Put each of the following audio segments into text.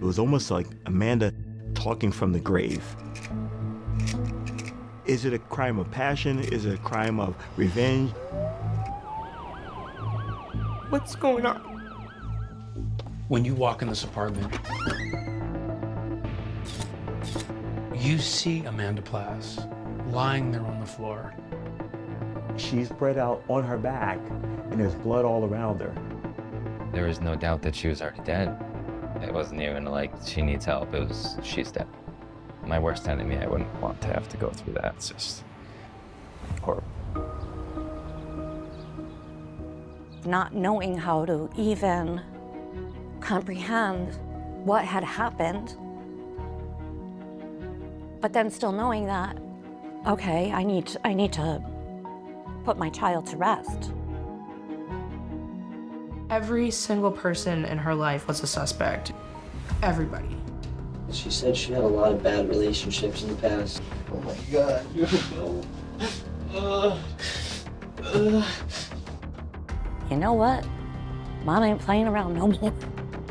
It was almost like Amanda talking from the grave. Is it a crime of passion? Is it a crime of revenge? What's going on? When you walk in this apartment, you see Amanda Plass lying there on the floor. She's spread out on her back, and there's blood all around her. There was no doubt that she was already dead. It wasn't even like she needs help. It was she's dead. My worst enemy, I wouldn't want to have to go through that. It's just horrible. Not knowing how to even comprehend what had happened, but then still knowing that, okay, I need to put my child to rest. Every single person in her life was a suspect. Everybody. She said she had a lot of bad relationships in the past. Oh my God. You know what? Mom ain't playing around no more.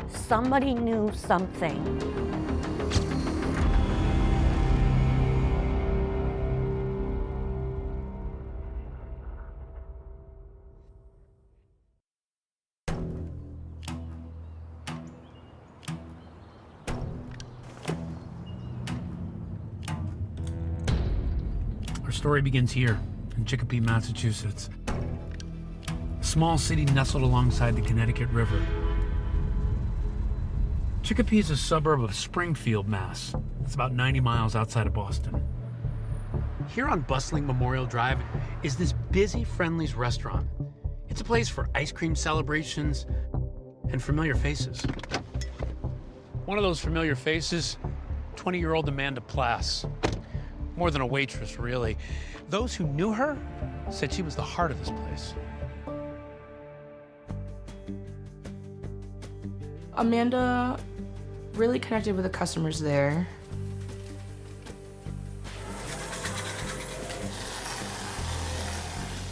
Somebody knew something. Our story begins here in Chicopee, Massachusetts. A small city nestled alongside the Connecticut River. Chicopee is a suburb of Springfield, Mass. It's about 90 miles outside of Boston. Here on bustling Memorial Drive is this busy Friendly's restaurant. It's a place for ice cream celebrations and familiar faces. One of those familiar faces, 20-year-old Amanda Plass. More than a waitress, really. Those who knew her said she was the heart of this place. Amanda really connected with the customers there.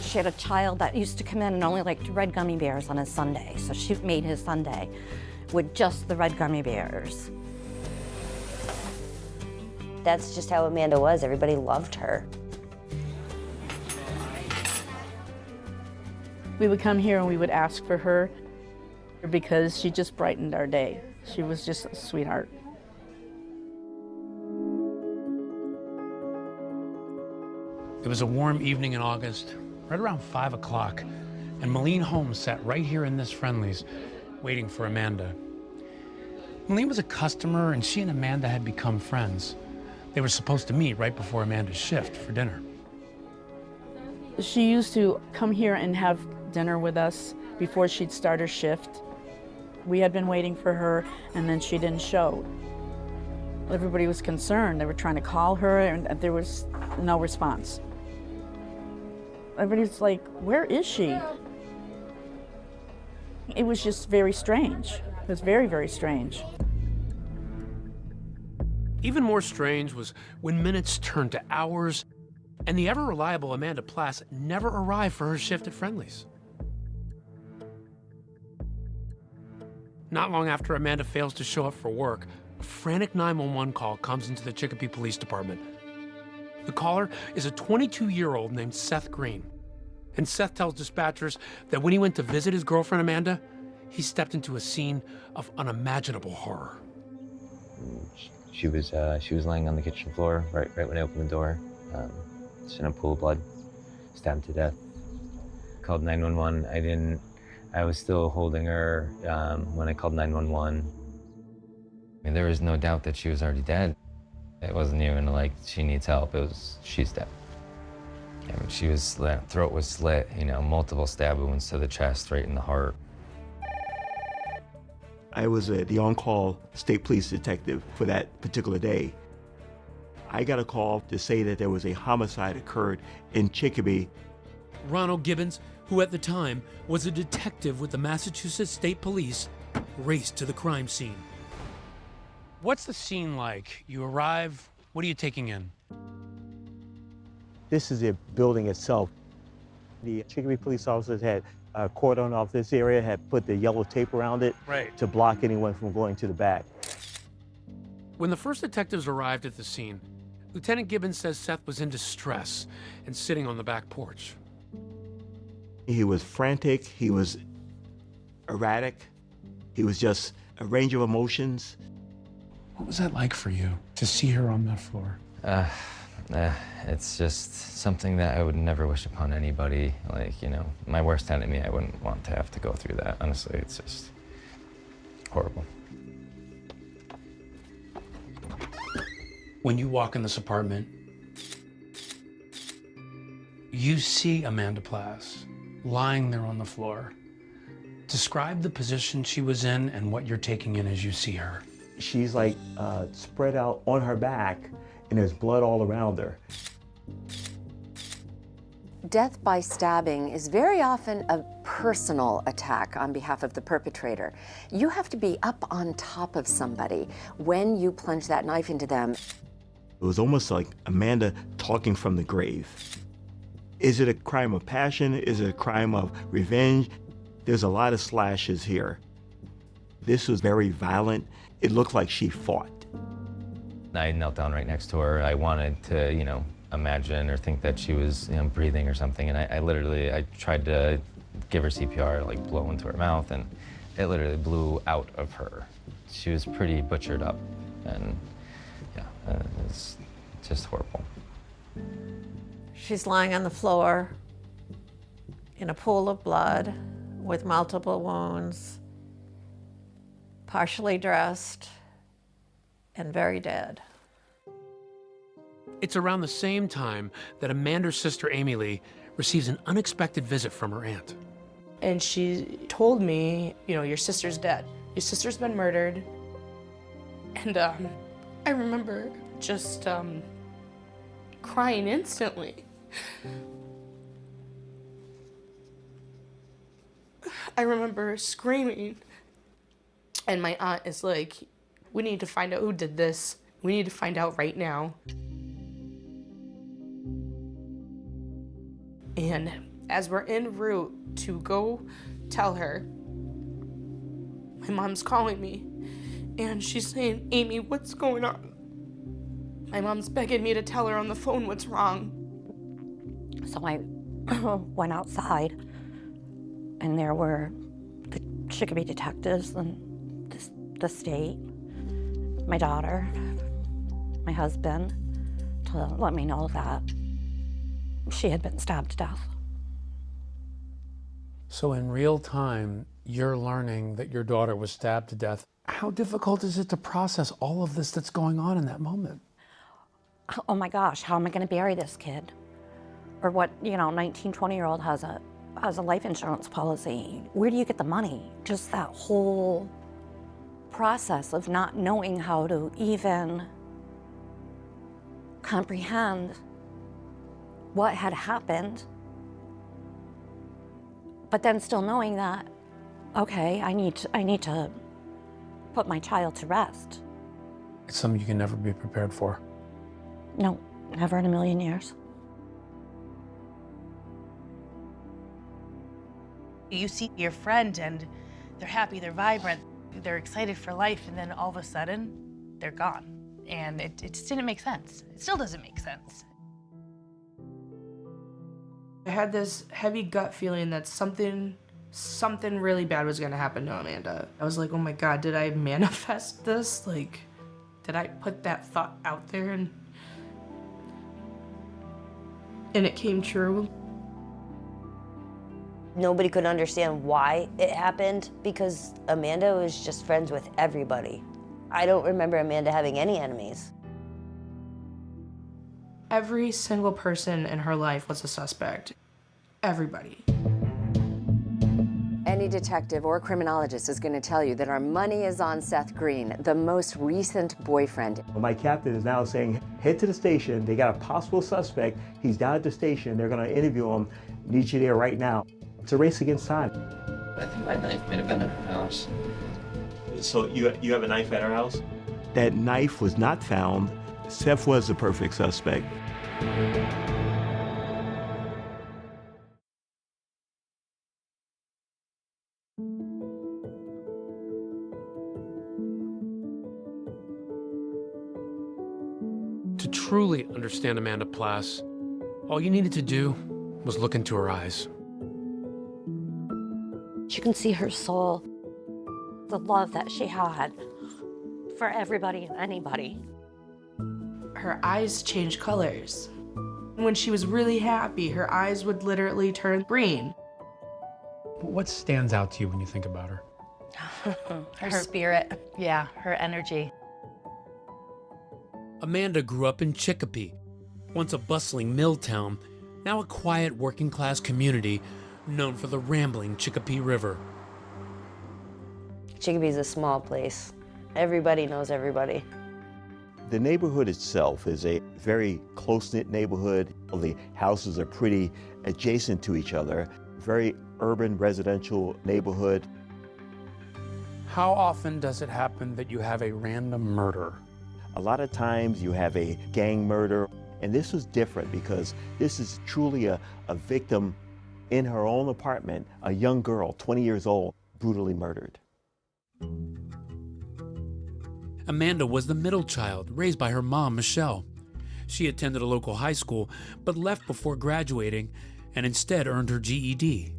She had a child that used to come in and only liked red gummy bears on his sundae, so she made his sundae with just the red gummy bears. That's just how Amanda was. Everybody loved her. We would come here and we would ask for her because she just brightened our day. She was just a sweetheart. It was a warm evening in August, right around 5 o'clock, and Malene Holmes sat right here in this Friendly's, waiting for Amanda. Malene was a customer, and she and Amanda had become friends. They were supposed to meet right before Amanda's shift for dinner. She used to come here and have dinner with us before she'd start her shift. We had been waiting for her, and then she didn't show. Everybody was concerned. They were trying to call her, and there was no response. Everybody was like, where is she? It was just very strange. It was very, very strange. Even more strange was when minutes turned to hours, and the ever-reliable Amanda Plass never arrived for her shift at Friendly's. Not long after Amanda fails to show up for work, a frantic 911 call comes into the Chicopee Police Department. The caller is a 22-year-old named Seth Green. And Seth tells dispatchers that when he went to visit his girlfriend Amanda, he stepped into a scene of unimaginable horror. She was laying on the kitchen floor right when I opened the door. Just in a pool of blood, stabbed to death. Called 911. I was still holding her when I called 911. I mean, there was no doubt that she was already dead. It wasn't even like she needs help. It was she's dead. I mean, she was throat was slit, multiple stab wounds to the chest, right in the heart. I was the on-call state police detective for that particular day. I got a call to say that there was a homicide occurred in Chicopee. Ronald Gibbons, who at the time was a detective with the Massachusetts State Police, raced to the crime scene. What's the scene like? You arrive, what are you taking in? This is the building itself. The Chicopee police officers had cordoned off this area, had put the yellow tape around it Right. to block anyone from going to the back. When the first detectives arrived at the scene, Lieutenant Gibbons says Seth was in distress and sitting on the back porch. He was frantic, he was erratic, he was just a range of emotions. What was that like for you, to see her on that floor? It's just something that I would never wish upon anybody. Like, you know, my worst enemy, I wouldn't want to have to go through that. Honestly, it's just horrible. When you walk in this apartment, you see Amanda Plass lying there on the floor. Describe the position she was in and what you're taking in as you see her. She's like spread out on her back and there's blood all around her. Death by stabbing is very often a personal attack on behalf of the perpetrator. You have to be up on top of somebody when you plunge that knife into them. It was almost like Amanda talking from the grave. Is it a crime of passion? Is it a crime of revenge? There's a lot of slashes here. This was very violent. It looked like she fought. I knelt down right next to her. I wanted to, you know, imagine or think that she was, you know, breathing or something. And I tried to give her CPR, like blow into her mouth, and it literally blew out of her. She was pretty butchered up, and yeah, it's just horrible. She's lying on the floor in a pool of blood with multiple wounds, partially dressed, and very dead. It's around the same time that Amanda's sister, Amy Lee, receives an unexpected visit from her aunt. And she told me, you know, your sister's dead. Your sister's been murdered. And I remember just crying instantly. I remember screaming. And my aunt is like, we need to find out who did this. We need to find out right now. And as we're en route to go tell her, my mom's calling me. And she's saying, Amy, what's going on? My mom's begging me to tell her on the phone what's wrong. So I went outside, and there were the Chicopee detectives and the state, my daughter, my husband, to let me know that she had been stabbed to death. So in real time, you're learning that your daughter was stabbed to death. How difficult is it to process all of this that's going on in that moment? Oh my gosh, how am I gonna bury this kid? Or what, 19, 20-year-old has a life insurance policy. Where do you get the money? Just that whole process of not knowing how to even comprehend what had happened, but then still knowing that, okay, I need to put my child to rest. It's something you can never be prepared for. No, never in a million years. You see your friend and they're happy, they're vibrant, they're excited for life, and then all of a sudden, they're gone. And it just didn't make sense. It still doesn't make sense. I had this heavy gut feeling that something really bad was gonna happen to Amanda. I was like, oh my God, did I manifest this? Like, did I put that thought out there and it came true? Nobody could understand why it happened because Amanda was just friends with everybody. I don't remember Amanda having any enemies. Every single person in her life was a suspect. Everybody. Any detective or criminologist is going to tell you that our money is on Seth Green, the most recent boyfriend. My captain is now saying, head to the station. They got a possible suspect. He's down at the station. They're going to interview him. Need you there right now. It's a race against time. I think my knife may have been in her house. So you have a knife at her house? That knife was not found. Seth was the perfect suspect. truly understand Amanda Plass, all you needed to do was look into her eyes. You can see her soul, the love that she had for everybody and anybody. Her eyes changed colors. When she was really happy, her eyes would literally turn green. What stands out to you when you think about her? Her spirit, yeah, her energy. Amanda grew up in Chicopee, once a bustling mill town, now a quiet working-class community known for the rambling Chicopee River. Chicopee's a small place. Everybody knows everybody. The neighborhood itself is a very close-knit neighborhood. The houses are pretty adjacent to each other. Very urban residential neighborhood. How often does it happen that you have a random murder? A lot of times you have a gang murder, and this was different because this is truly a victim in her own apartment, a young girl, 20 years old, brutally murdered. Amanda was the middle child, raised by her mom, Michelle. She attended a local high school, but left before graduating and instead earned her GED.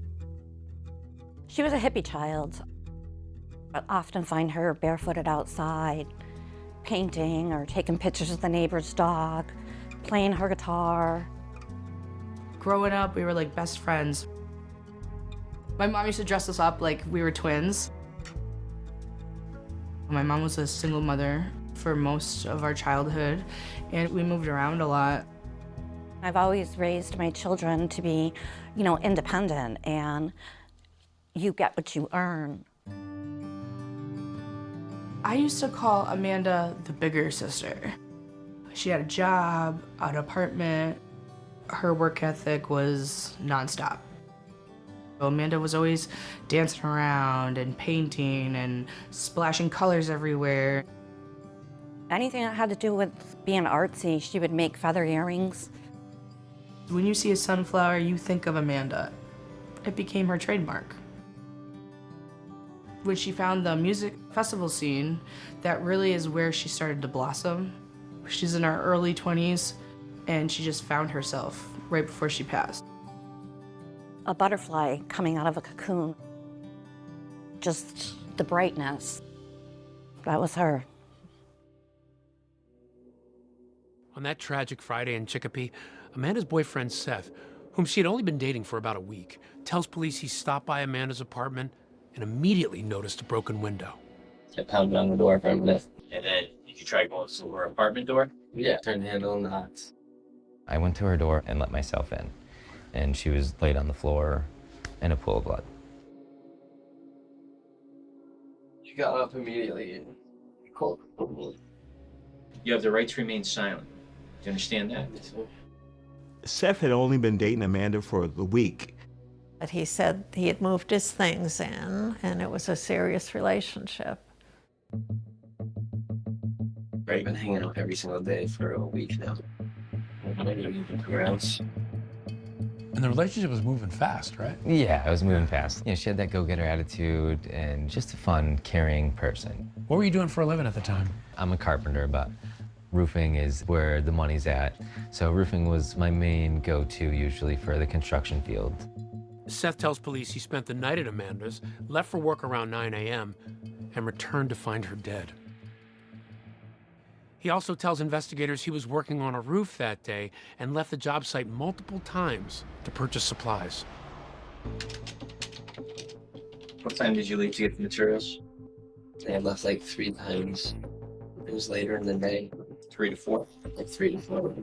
She was a hippie child. I often find her barefooted outside, painting or taking pictures of the neighbor's dog, playing her guitar. Growing up, we were like best friends. My mom used to dress us up like we were twins. My mom was a single mother for most of our childhood, and we moved around a lot. I've always raised my children to be, independent, and you get what you earn. I used to call Amanda the bigger sister. She had a job, an apartment. Her work ethic was nonstop. Amanda was always dancing around and painting and splashing colors everywhere. Anything that had to do with being artsy, she would make feather earrings. When you see a sunflower, you think of Amanda. It became her trademark. When she found the music festival scene, that really is where she started to blossom. She's in her early 20s, and she just found herself right before she passed. A butterfly coming out of a cocoon. Just the brightness. That was her. On that tragic Friday in Chicopee, Amanda's boyfriend, Seth, whom she had only been dating for about a week, tells police he stopped by Amanda's apartment and immediately noticed a broken window. I pounded on the door for a minute. And then did you try going to her apartment door? Yeah, turn the handle and the hocks. I went to her door and let myself in, and she was laid on the floor in a pool of blood. She got up immediately and called. You have the right to remain silent. Do you understand that? Seth had only been dating Amanda for the week. But he said he had moved his things in, and it was a serious relationship. I've been hanging out every single day for a week now. Grounds. And the relationship was moving fast, right? Yeah, I was moving fast. She had that go-getter attitude and just a fun, caring person. What were you doing for a living at the time? I'm a carpenter, but roofing is where the money's at. So roofing was my main go-to usually for the construction field. Seth tells police he spent the night at Amanda's, left for work around 9 a.m., and returned to find her dead. He also tells investigators he was working on a roof that day and left the job site multiple times to purchase supplies. What time did you leave to get the materials? I had left like 3 times. It was later in the day, 3 to 4, like 3 to 4.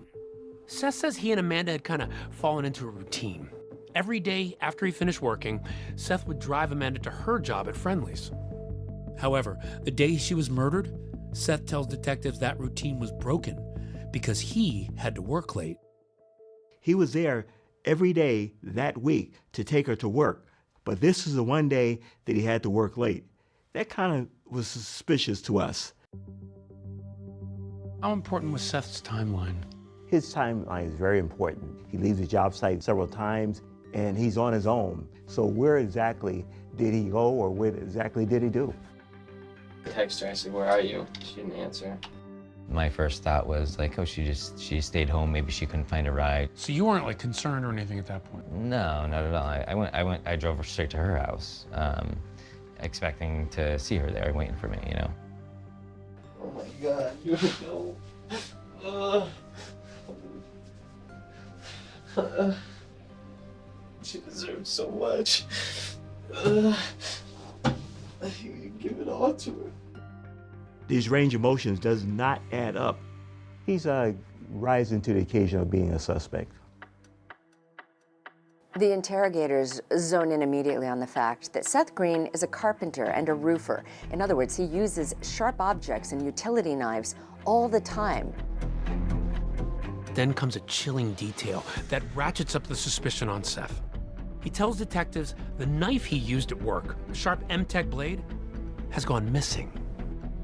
Seth says he and Amanda had kind of fallen into a routine. Every day after he finished working, Seth would drive Amanda to her job at Friendly's. However, the day she was murdered, Seth tells detectives that routine was broken because he had to work late. He was there every day that week to take her to work, but this is the one day that he had to work late. That kind of was suspicious to us. How important was Seth's timeline? His timeline is very important. He leaves the job site several times, and he's on his own. So where exactly did he go, or what exactly did he do? I texted her, I said, where are you? She didn't answer. My first thought was like, oh, she stayed home. Maybe she couldn't find a ride. So you weren't like concerned or anything at that point? No, not at all. I drove her straight to her house, expecting to see her there, waiting for me, you know. Oh my God, you know. She deserves so much. You give it all to her. These range of emotions does not add up. He's rising to the occasion of being a suspect. The interrogators zone in immediately on the fact that Seth Green is a carpenter and a roofer. In other words, he uses sharp objects and utility knives all the time. Then comes a chilling detail that ratchets up the suspicion on Seth. He tells detectives the knife he used at work, a sharp M-Tech blade, has gone missing.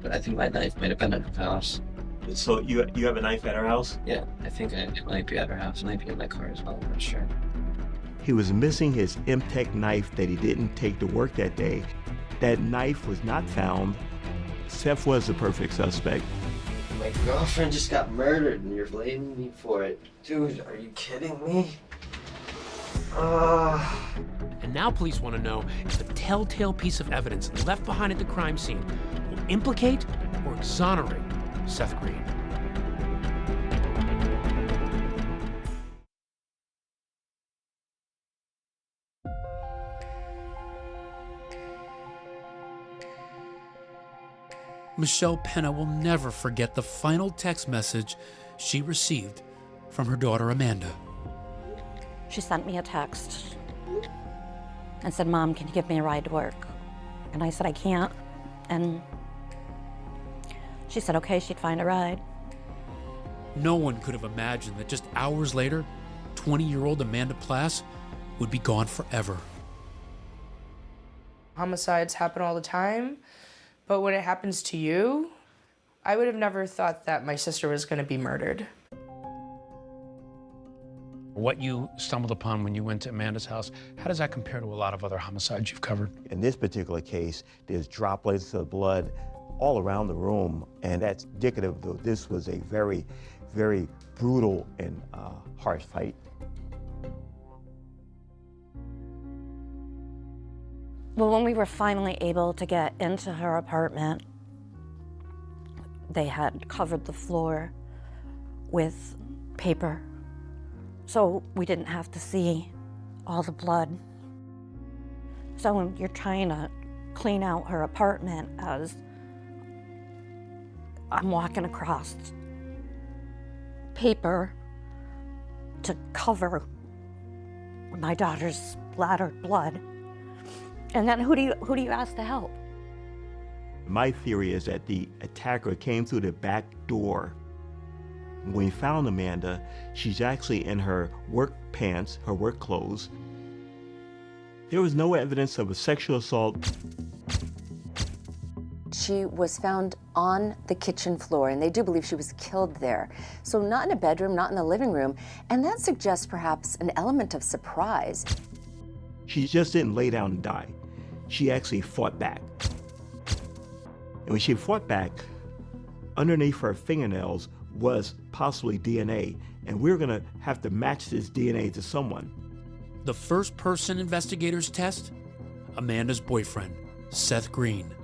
But I think my knife might have been at her house. So you have a knife at her house? Yeah, I think it might be at her house. It might be in my car as well, I'm not sure. He was missing his M-Tech knife that he didn't take to work that day. That knife was not found. Seth was the perfect suspect. My girlfriend just got murdered and you're blaming me for it. Dude, are you kidding me? And now police want to know if a telltale piece of evidence left behind at the crime scene will implicate or exonerate Seth Green. Michelle Penna will never forget the final text message she received from her daughter Amanda. She sent me a text and said, "Mom, can you give me a ride to work?" And I said, "I can't." And she said, okay, she'd find a ride. No one could have imagined that just hours later, 20-year-old Amanda Plass would be gone forever. Homicides happen all the time, but when it happens to you, I would have never thought that my sister was going to be murdered. What you stumbled upon when you went to Amanda's house, how does that compare to a lot of other homicides you've covered? In this particular case, there's droplets of blood all around the room, and that's indicative that this was a very, very brutal and harsh fight. Well, when we were finally able to get into her apartment, they had covered the floor with paper, so we didn't have to see all the blood. So when you're trying to clean out her apartment, as I'm walking across paper to cover my daughter's splattered blood, and then who do you ask to help? My theory is that the attacker came through the back door. When we found Amanda, she's actually in her work pants, her work clothes. There was no evidence of a sexual assault. She was found on the kitchen floor, and they do believe she was killed there. So not in a bedroom, not in the living room, and that suggests perhaps an element of surprise. She just didn't lay down and die. She actually fought back. And when she fought back, underneath her fingernails was possibly DNA, and we're gonna have to match this DNA to someone. The first person investigators test? Amanda's boyfriend, Seth Green.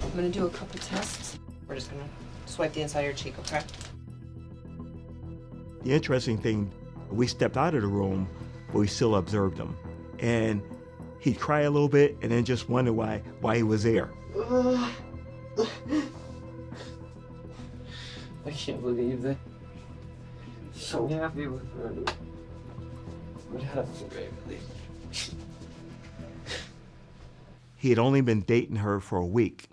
I'm gonna do a couple tests. We're just gonna swipe the inside of your cheek, okay? The interesting thing, we stepped out of the room, but we still observed him. And he'd cry a little bit and then just wonder why he was there. I can't believe that. So happy with her. What happened, Gravely? He had only been dating her for a week,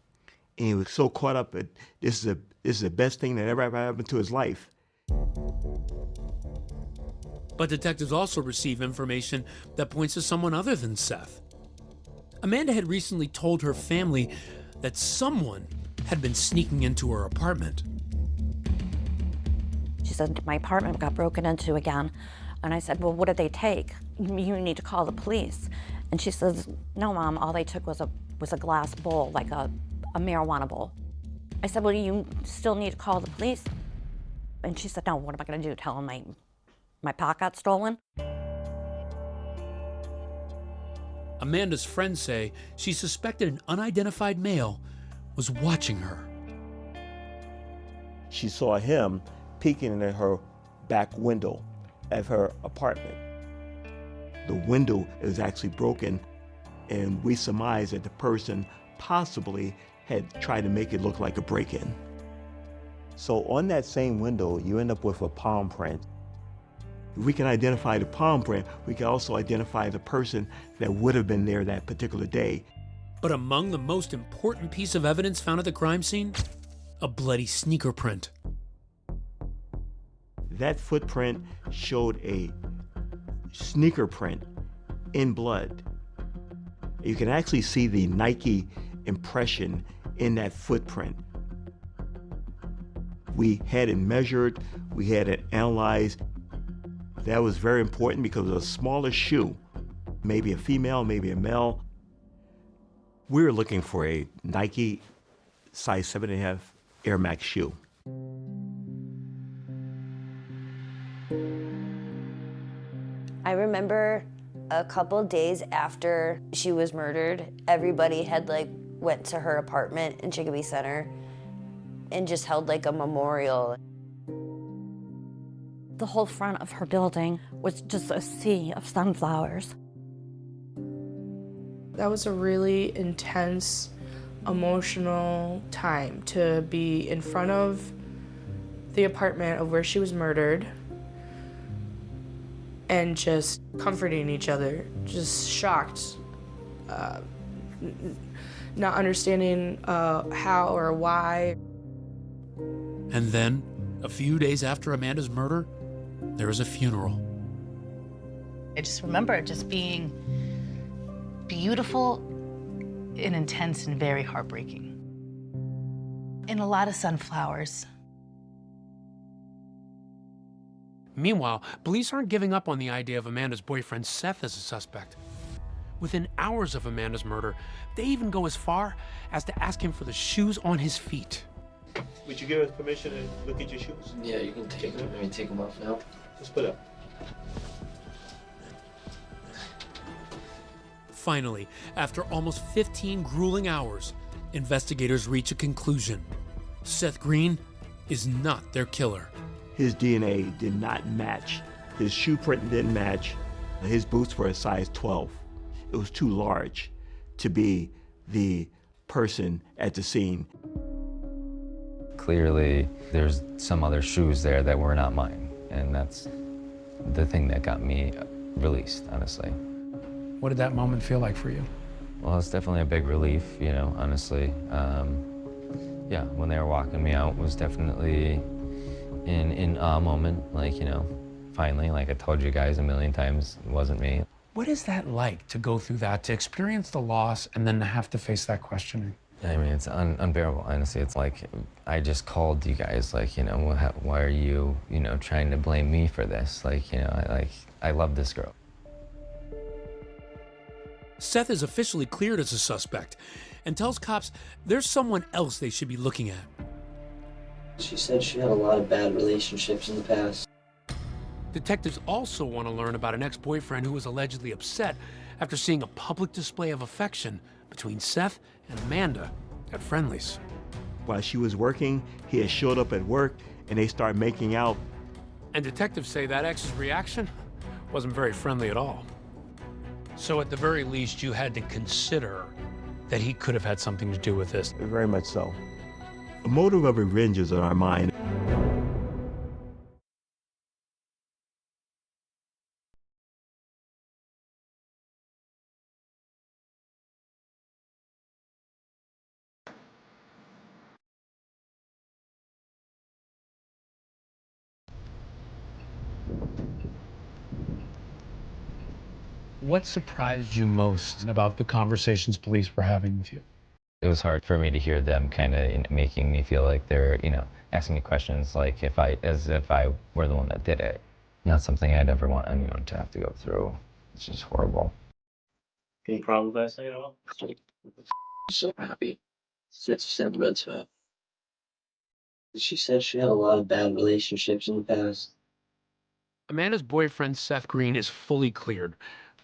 and he was so caught up that this is the best thing that ever happened to his life. But detectives also receive information that points to someone other than Seth. Amanda had recently told her family that someone had been sneaking into her apartment. She said, my apartment got broken into again. And I said, well, what did they take? You need to call the police. And she says, no, Mom, all they took was a glass bowl, like a marijuana bowl. I said, well, you still need to call the police. And she said, no, what am I gonna do? Tell them my pot got stolen? Amanda's friends say she suspected an unidentified male was watching her. She saw him peeking in her back window of her apartment. The window is actually broken, and we surmise that the person possibly had tried to make it look like a break-in. So on that same window, you end up with a palm print. If we can identify the palm print, we can also identify the person that would have been there that particular day. But among the most important piece of evidence found at the crime scene, a bloody sneaker print. That footprint showed a sneaker print in blood. You can actually see the Nike impression in that footprint. We had it measured, we had it analyzed. That was very important because it was a smaller shoe, maybe a female, maybe a male. We were looking for a Nike size 7.5 Air Max shoe. I remember a couple days after she was murdered, everybody had went to her apartment in Chicopee Center and just held a memorial. The whole front of her building was just a sea of sunflowers. That was a really intense, emotional time to be in front of the apartment of where she was murdered and just comforting each other, just shocked, not understanding how or why. And then, a few days after Amanda's murder, there was a funeral. I just remember it just being beautiful and intense and very heartbreaking. And a lot of sunflowers. Meanwhile, police aren't giving up on the idea of Amanda's boyfriend Seth as a suspect. Within hours of Amanda's murder, they even go as far as to ask him for the shoes on his feet. Would you give us permission to look at your shoes? Yeah, you can take them. I mean, take them off now. Let's put up. Finally, after almost 15 grueling hours, investigators reach a conclusion. Seth Green is not their killer. His DNA did not match. His shoe print didn't match. His boots were a size 12. It was too large to be the person at the scene. Clearly, there's some other shoes there that were not mine, and that's the thing that got me released, honestly. What did that moment feel like for you? Well, it's definitely a big relief, honestly. Yeah, when they were walking me out was definitely in a moment, finally, like I told you guys a million times, it wasn't me. What is that like to go through that, to experience the loss and then to have to face that questioning? I mean, it's unbearable, honestly. It's like, I just called you guys, why are you, trying to blame me for this? I love this girl. Seth is officially cleared as a suspect and tells cops there's someone else they should be looking at. She said she had a lot of bad relationships in the past. Detectives also want to learn about an ex-boyfriend who was allegedly upset after seeing a public display of affection between Seth and Amanda at Friendly's. While she was working, he had showed up at work and they started making out. And detectives say that ex's reaction wasn't very friendly at all. So at the very least, you had to consider that he could have had something to do with this. Very much so. A motive of revenge is on our mind. What surprised you most about the conversations police were having with you? It was hard for me to hear them kind of making me feel like they're, asking me questions like as if I were the one that did it. Not something I'd ever want anyone to have to go through. It's just horrible. Any problem with that at all? So happy. It's sentimental. She said she had a lot of bad relationships in the past. Amanda's boyfriend, Seth Green, is fully cleared.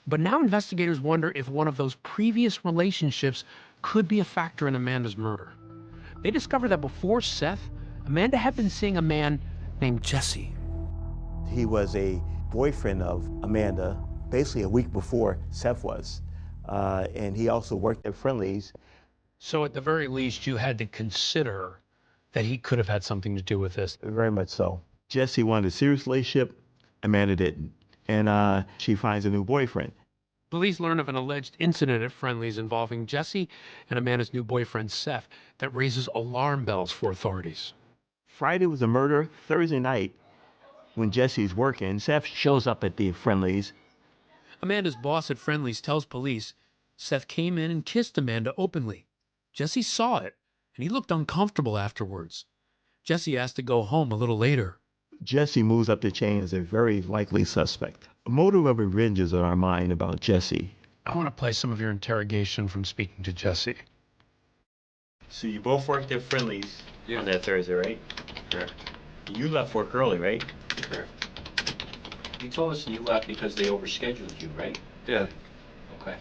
But now investigators wonder if one of those previous relationships could be a factor in Amanda's murder. They discover that before Seth, Amanda had been seeing a man named Jesse. He was a boyfriend of Amanda basically a week before Seth was. And he also worked at Friendly's. So at the very least, you had to consider that he could have had something to do with this. Very much so. Jesse wanted a serious relationship, Amanda didn't. And she finds a new boyfriend. Police learn of an alleged incident at Friendly's involving Jesse and Amanda's new boyfriend, Seth, that raises alarm bells for authorities. Friday was a murder. Thursday night, when Jesse's working, Seth shows up at the Friendly's. Amanda's boss at Friendly's tells police Seth came in and kissed Amanda openly. Jesse saw it, and he looked uncomfortable afterwards. Jesse asked to go home a little later. Jesse moves up the chain as a very likely suspect. A motive of revenge is on our mind about Jesse. I want to play some of your interrogation from speaking to Jesse. So you both worked at Friendly's on that Thursday, right? Correct. You left work early, right? Correct. You told us you left because they overscheduled you, right? Yeah. Okay.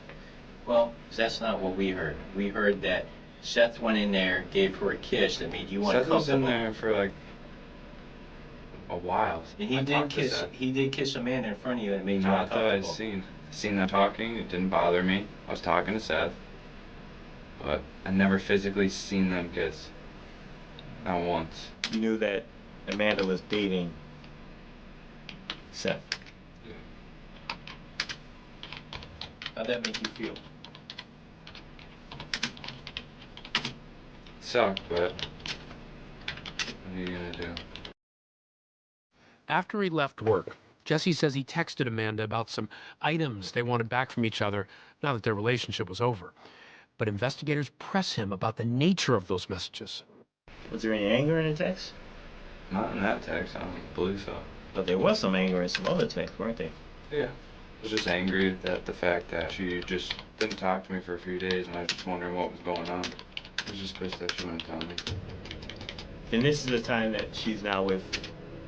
Well, that's not what we heard. We heard that Seth went in there, gave her a kiss that made you uncomfortable. Seth was in there for like a while. And he did kiss Amanda in front of you and it made you I thought I'd uncomfortable. seen them talking. It didn't bother me. I was talking to Seth, but I never physically seen them kiss. Not once. You knew that Amanda was dating Seth. How'd that make you feel? Sucked, but what are you gonna do? After he left work, Jesse says he texted Amanda about some items they wanted back from each other now that their relationship was over. But investigators press him about the nature of those messages. Was there any anger in the text? Not in that text. I don't believe so. But there was some anger in some other texts, weren't there? Yeah. I was just angry at the fact that she just didn't talk to me for a few days, and I was just wondering what was going on. I was just pissed that she wouldn't tell me. And this is the time that she's now with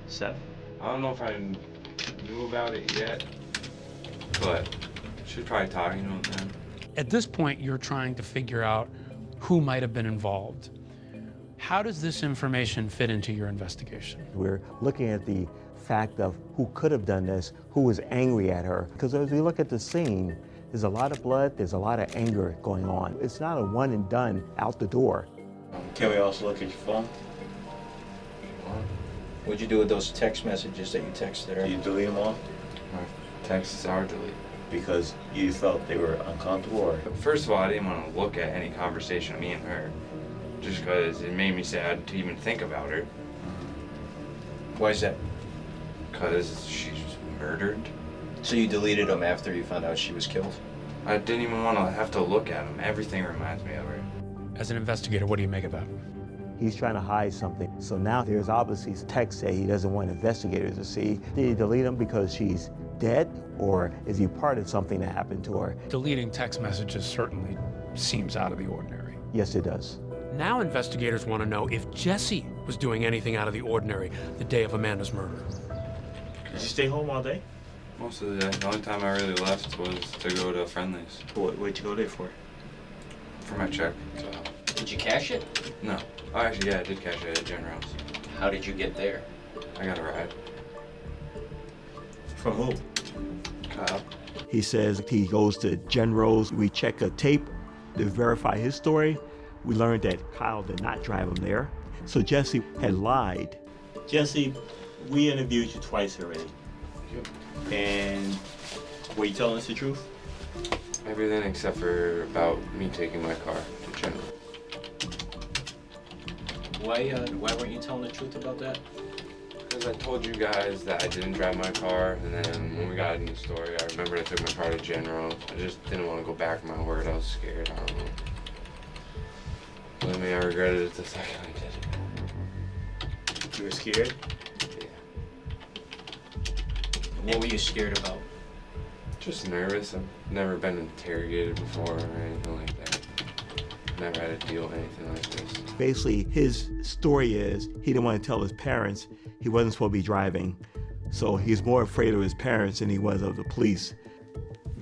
Seth? I don't know if I knew about it yet, but she's probably talking to him then. At this point, you're trying to figure out who might have been involved. How does this information fit into your investigation? We're looking at the fact of who could have done this, who was angry at her. Because as we look at the scene, there's a lot of blood, there's a lot of anger going on. It's not a one and done out the door. Can we also look at your phone? What'd you do with those text messages that you texted her? Did you delete them all? My texts are deleted. Because you felt they were uncomfortable, or? First of all, I didn't want to look at any conversation of me and her, just because it made me sad to even think about her. Why is that? Because she's murdered. So you deleted them after you found out she was killed? I didn't even want to have to look at them. Everything reminds me of her. As an investigator, what do you make of that? He's trying to hide something. So now there's obviously texts that he doesn't want investigators to see. Did he delete them because she's dead, or is he part of something that happened to her? Deleting text messages certainly seems out of the ordinary. Yes, it does. Now investigators want to know if Jesse was doing anything out of the ordinary the day of Amanda's murder. Did you stay home all day? Most of the day. The only time I really left was to go to Friendly's. What'd you go there for? For my check. So. Did you cash it? No. Oh, actually, yeah, I did cash it at General's. How did you get there? I got a ride. From who? Kyle. He says he goes to General's. We check a tape to verify his story. We learned that Kyle did not drive him there. So Jesse had lied. Jesse, we interviewed you twice already. Yep. And were you telling us the truth? Everything except for about me taking my car to General. Why weren't you telling the truth about that? Because I told you guys that I didn't drive my car, and then when we got into the story, I remembered I took my car to General. I just didn't want to go back on my word. I was scared. I don't know. Believe me, I regretted it the second I did it. You were scared? What were you scared about? Just nervous. I've never been interrogated before or anything like that. never had to deal with anything like this. Basically, his story is he didn't want to tell his parents he wasn't supposed to be driving. So he's more afraid of his parents than he was of the police.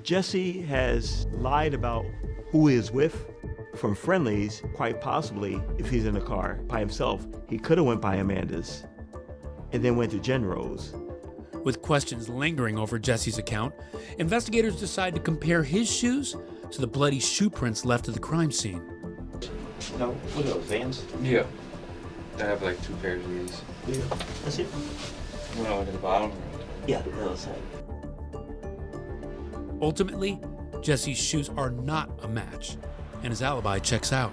Jesse has lied about who he is with from Friendly's, quite possibly if he's in the car by himself. He could have went by Amanda's and then went to Jen Rose. With questions lingering over Jesse's account, investigators decide to compare his shoes to the bloody shoe prints left at the crime scene. No, what are those, Vans? Yeah. I have like 2 pairs of these. Yeah, that's it. You want to look at the bottom? Yeah, the other side. Ultimately, Jesse's shoes are not a match, and his alibi checks out.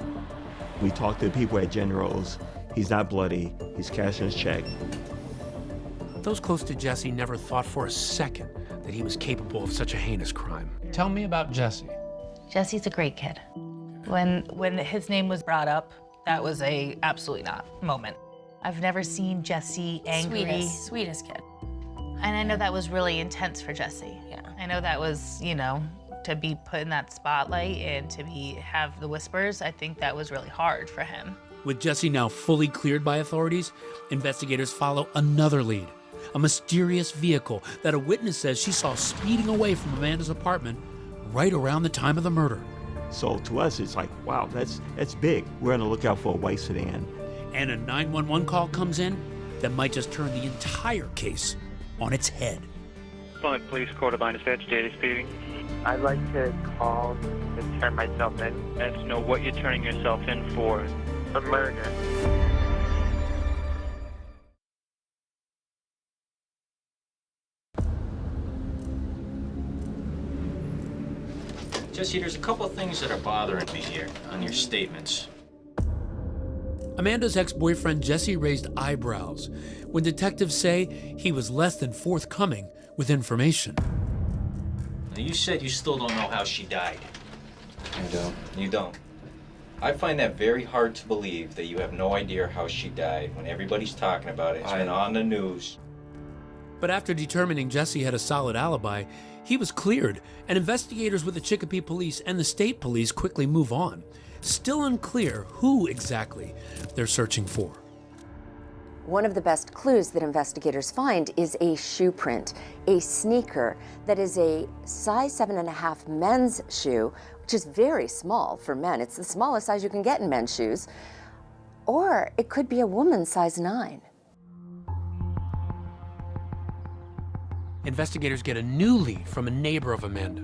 We talked to the people at Jen Rose. He's not bloody. He's cashing his check. Those close to Jesse never thought for a second that he was capable of such a heinous crime. Tell me about Jesse. Jesse's a great kid. When his name was brought up, that was a absolutely not moment. I've never seen Jesse angry. Sweetest kid. And I know that was really intense for Jesse. Yeah. I know that was, you know, to be put in that spotlight and to have the whispers, I think that was really hard for him. With Jesse now fully cleared by authorities, investigators follow another lead. A mysterious vehicle that a witness says she saw speeding away from Amanda's apartment right around the time of the murder. So to us, it's like, wow, that's big. We're on the lookout for a white sedan. And a 911 call comes in that might just turn the entire case on its head. Flint Police Court of Dispatch, Daddy speaking. I'd like to call to turn myself in. And to know what you're turning yourself in for. A murder. Jesse, there's a couple of things that are bothering me here on your statements. Amanda's ex-boyfriend Jesse raised eyebrows when detectives say he was less than forthcoming with information. Now, you said you still don't know how she died. I don't. You don't. I find that very hard to believe that you have no idea how she died when everybody's talking about it. It's been on the news. But after determining Jesse had a solid alibi, he was cleared, and investigators with the Chicopee Police and the state police quickly move on. Still unclear who exactly they're searching for. One of the best clues that investigators find is a shoe print, a sneaker that is a size 7.5 men's shoe, which is very small for men. It's the smallest size you can get in men's shoes. Or it could be a woman's size 9. Investigators get a new lead from a neighbor of Amanda,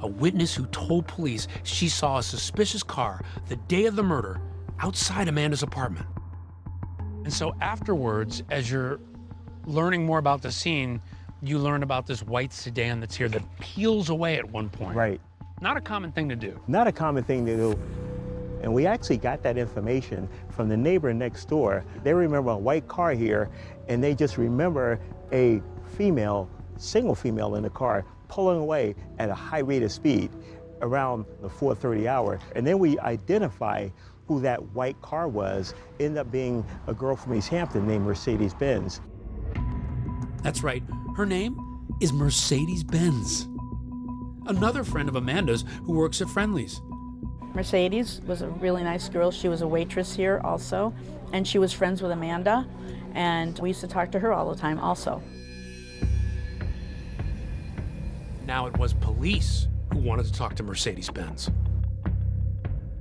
a witness who told police she saw a suspicious car the day of the murder outside Amanda's apartment. And so afterwards, as you're learning more about the scene, you learn about this white sedan that's here that peels away at one point. Right. Not a common thing to do. Not a common thing to do. And we actually got that information from the neighbor next door. They remember a white car here, and they just remember a female, single female in the car pulling away at a high rate of speed around the 4:30 hour. And then we identify who that white car was, ended up being a girl from East Hampton named Mercedes Benz. That's right, her name is Mercedes Benz. Another friend of Amanda's who works at Friendly's. Mercedes was a really nice girl. She was a waitress here also, and she was friends with Amanda, and we used to talk to her all the time also. Now it was police who wanted to talk to Mercedes Benz.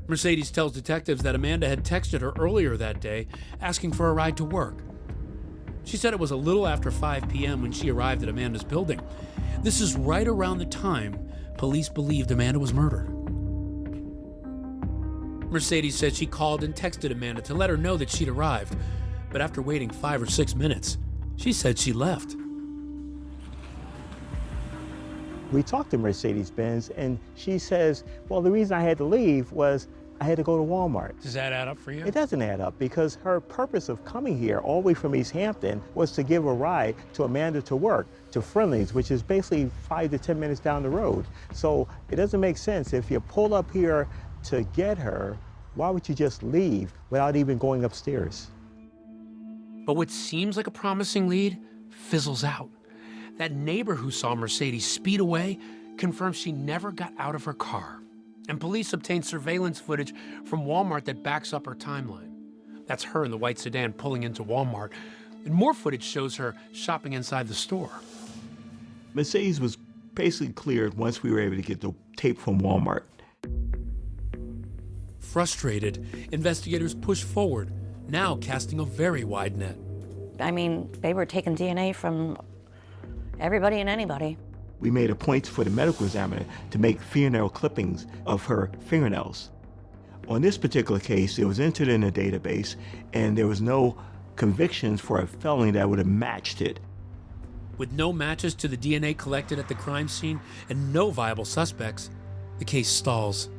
Mercedes tells detectives that Amanda had texted her earlier that day asking for a ride to work. She said it was a little after 5 p.m. when she arrived at Amanda's building. This is right around the time police believed Amanda was murdered. Mercedes said she called and texted Amanda to let her know that she'd arrived, but after waiting 5 or 6 minutes, she said she left. We talked to Mercedes Benz, and she says, well, the reason I had to leave was I had to go to Walmart. Does that add up for you? It doesn't add up, because her purpose of coming here all the way from East Hampton was to give a ride to Amanda to work, to Friendly's, which is basically 5 to 10 minutes down the road. So it doesn't make sense. If you pull up here to get her, why would you just leave without even going upstairs? But what seems like a promising lead fizzles out. That neighbor who saw Mercedes speed away confirms she never got out of her car. And police obtained surveillance footage from Walmart that backs up her timeline. That's her in the white sedan pulling into Walmart. And more footage shows her shopping inside the store. Mercedes was basically cleared once we were able to get the tape from Walmart. Frustrated, investigators pushed forward, now casting a very wide net. I mean, they were taking DNA from everybody and anybody. We made a point for the medical examiner to make fingernail clippings of her fingernails. On this particular case, it was entered in a database, and there was no convictions for a felony that would have matched it. With no matches to the DNA collected at the crime scene and no viable suspects, the case stalls.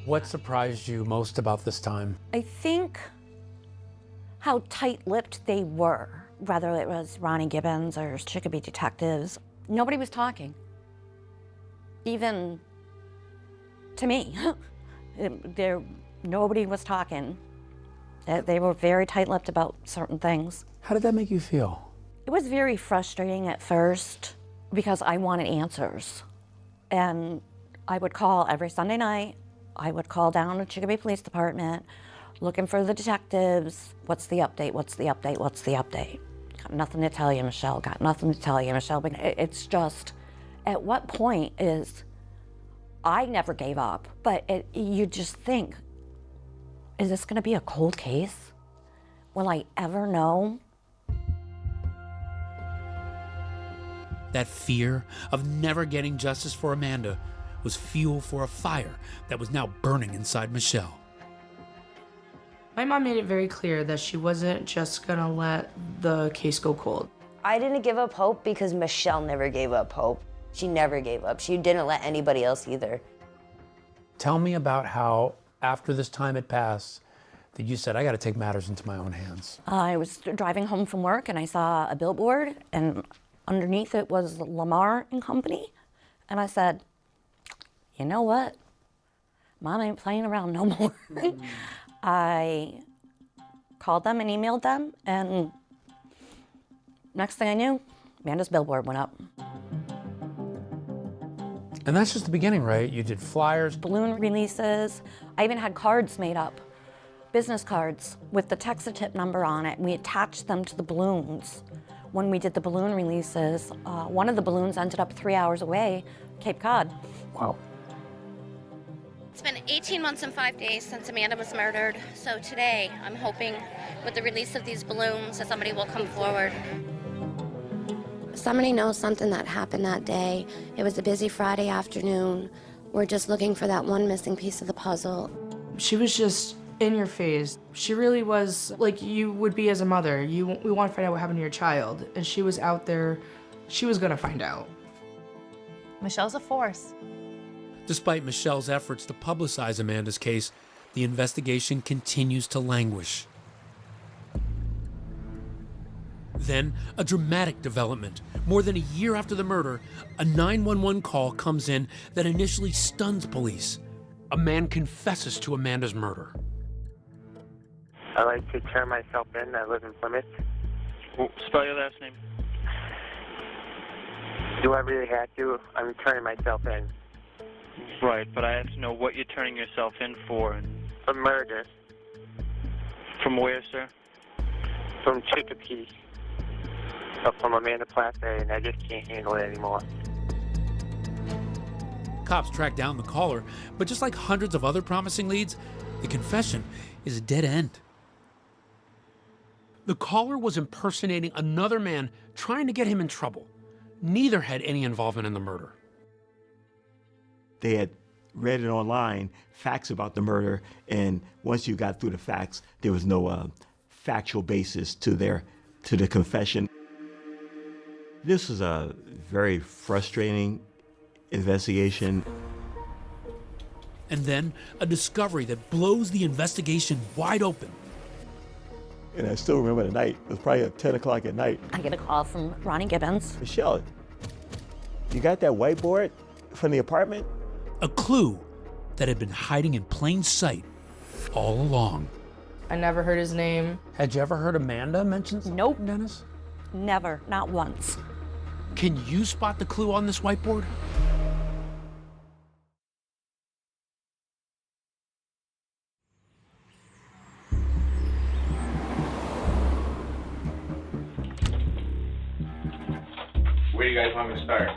What surprised you most about this time? I think how tight-lipped they were, whether it was Ronnie Gibbons or Chicopee detectives. Nobody was talking, even to me. Nobody was talking. They were very tight-lipped about certain things. How did that make you feel? It was very frustrating at first because I wanted answers. And I would call every Sunday night. I would call down to Chicopee Police Department looking for the detectives. What's the update? What's the update? What's the update? Got nothing to tell you, Michelle. Got nothing to tell you, Michelle. But it's just, at what point is, I never gave up, but you just think, is this gonna be a cold case? Will I ever know? That fear of never getting justice for Amanda was fuel for a fire that was now burning inside Michelle. My mom made it very clear that she wasn't just gonna let the case go cold. I didn't give up hope because Michelle never gave up hope. She never gave up. She didn't let anybody else either. Tell me about how, after this time had passed, that you said, I gotta take matters into my own hands. I was driving home from work and I saw a billboard, and underneath it was Lamar and Company. And I said, you know what? Mom ain't playing around no more. I called them and emailed them, and next thing I knew, Amanda's billboard went up. And that's just the beginning, right? You did flyers. Balloon releases. I even had cards made up, business cards with the Texatip number on it. We attached them to the balloons. When we did the balloon releases, one of the balloons ended up 3 hours away, Cape Cod. Wow. It's been 18 months and 5 days since Amanda was murdered, so today I'm hoping with the release of these balloons that somebody will come forward. Somebody knows something that happened that day. It was a busy Friday afternoon. We're just looking for that one missing piece of the puzzle. She was just in your face. She really was like you would be as a mother. We want to find out what happened to your child, and she was out there. She was gonna find out. Michelle's a force. Despite Michelle's efforts to publicize Amanda's case, the investigation continues to languish. Then, a dramatic development. More than a year after the murder, a 911 call comes in that initially stuns police. A man confesses to Amanda's murder. I like to turn myself in. I live in Plymouth. Spell your last name. Do I really have to? I'm turning myself in. Right, but I have to know what you're turning yourself in for. For murder. From where, sir? From Chicopee. From Amanda Plaza, and I just can't handle it anymore. Cops track down the caller, but just like hundreds of other promising leads, the confession is a dead end. The caller was impersonating another man trying to get him in trouble. Neither had any involvement in the murder. They had read it online, facts about the murder, and once you got through the facts, there was no factual basis to the confession. This was a very frustrating investigation. And then a discovery that blows the investigation wide open. And I still remember the night. It was probably at 10 o'clock at night. I get a call from Ronnie Gibbons. Michelle, you got that whiteboard from the apartment? A clue that had been hiding in plain sight all along. I never heard his name. Had you ever heard Amanda mention something, Nope. Dennis? Never, not once. Can you spot the clue on this whiteboard? Where do you guys want me to start?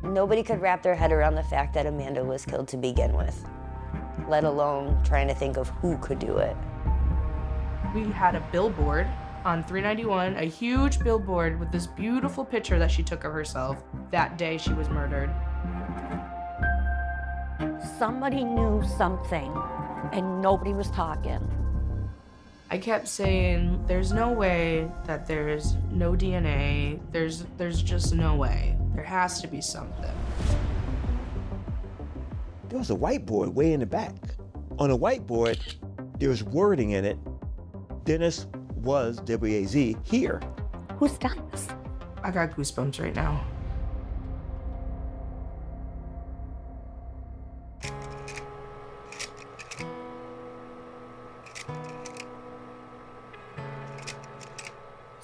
Nobody could wrap their head around the fact that Amanda was killed to begin with, let alone trying to think of who could do it. We had a billboard on 391, a huge billboard with this beautiful picture that she took of herself that day she was murdered. Somebody knew something, and nobody was talking. I kept saying, there's no way that there's no DNA. There's just no way. There has to be something. There was a whiteboard way in the back. On the whiteboard, there was wording in it. Dennis was, W-A-Z, here. Who's done this? I got goosebumps right now.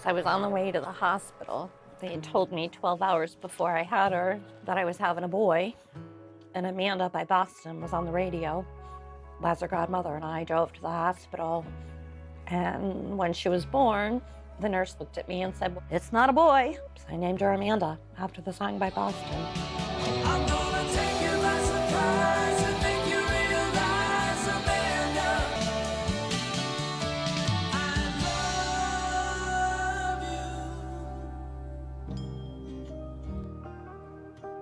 So I was on the way to the hospital. They had told me 12 hours before I had her that I was having a boy. And Amanda by Boston was on the radio. As her godmother and I drove to the hospital. And when she was born, the nurse looked at me and said, "It's not a boy." So I named her Amanda after the song by Boston. I'm gonna take you by surprise and make you realize, Amanda,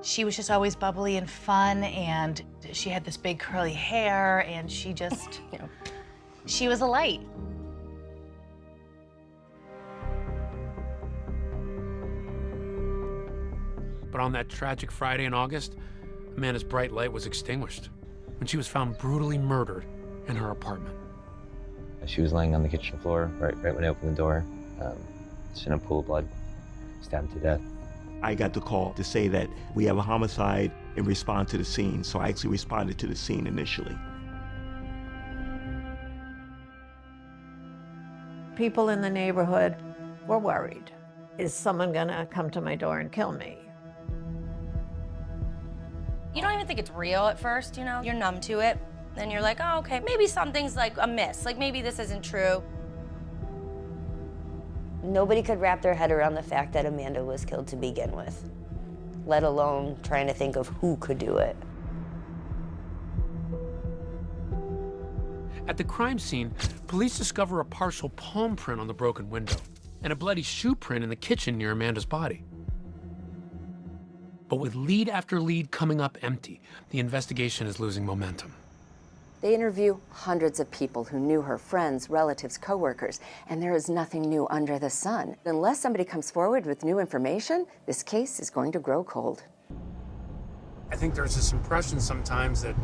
She was just always bubbly and fun, and she had this big curly hair, and she just, she was a light. But on that tragic Friday in August, Amanda's bright light was extinguished when she was found brutally murdered in her apartment. She was laying on the kitchen floor right when I opened the door, just in a pool of blood, stabbed to death. I got the call to say that we have a homicide and respond to the scene, so I actually responded to the scene initially. People in the neighborhood were worried. Is someone gonna come to my door and kill me? You don't even think it's real at first, you know? You're numb to it. Then you're like, oh, okay, maybe something's like amiss. Like maybe this isn't true. Nobody could wrap their head around the fact that Amanda was killed to begin with, let alone trying to think of who could do it. At the crime scene, police discover a partial palm print on the broken window and a bloody shoe print in the kitchen near Amanda's body. But with lead after lead coming up empty, the investigation is losing momentum. They interview hundreds of people who knew her, friends, relatives, coworkers, and there is nothing new under the sun. Unless somebody comes forward with new information, this case is going to grow cold. I think there's this impression sometimes that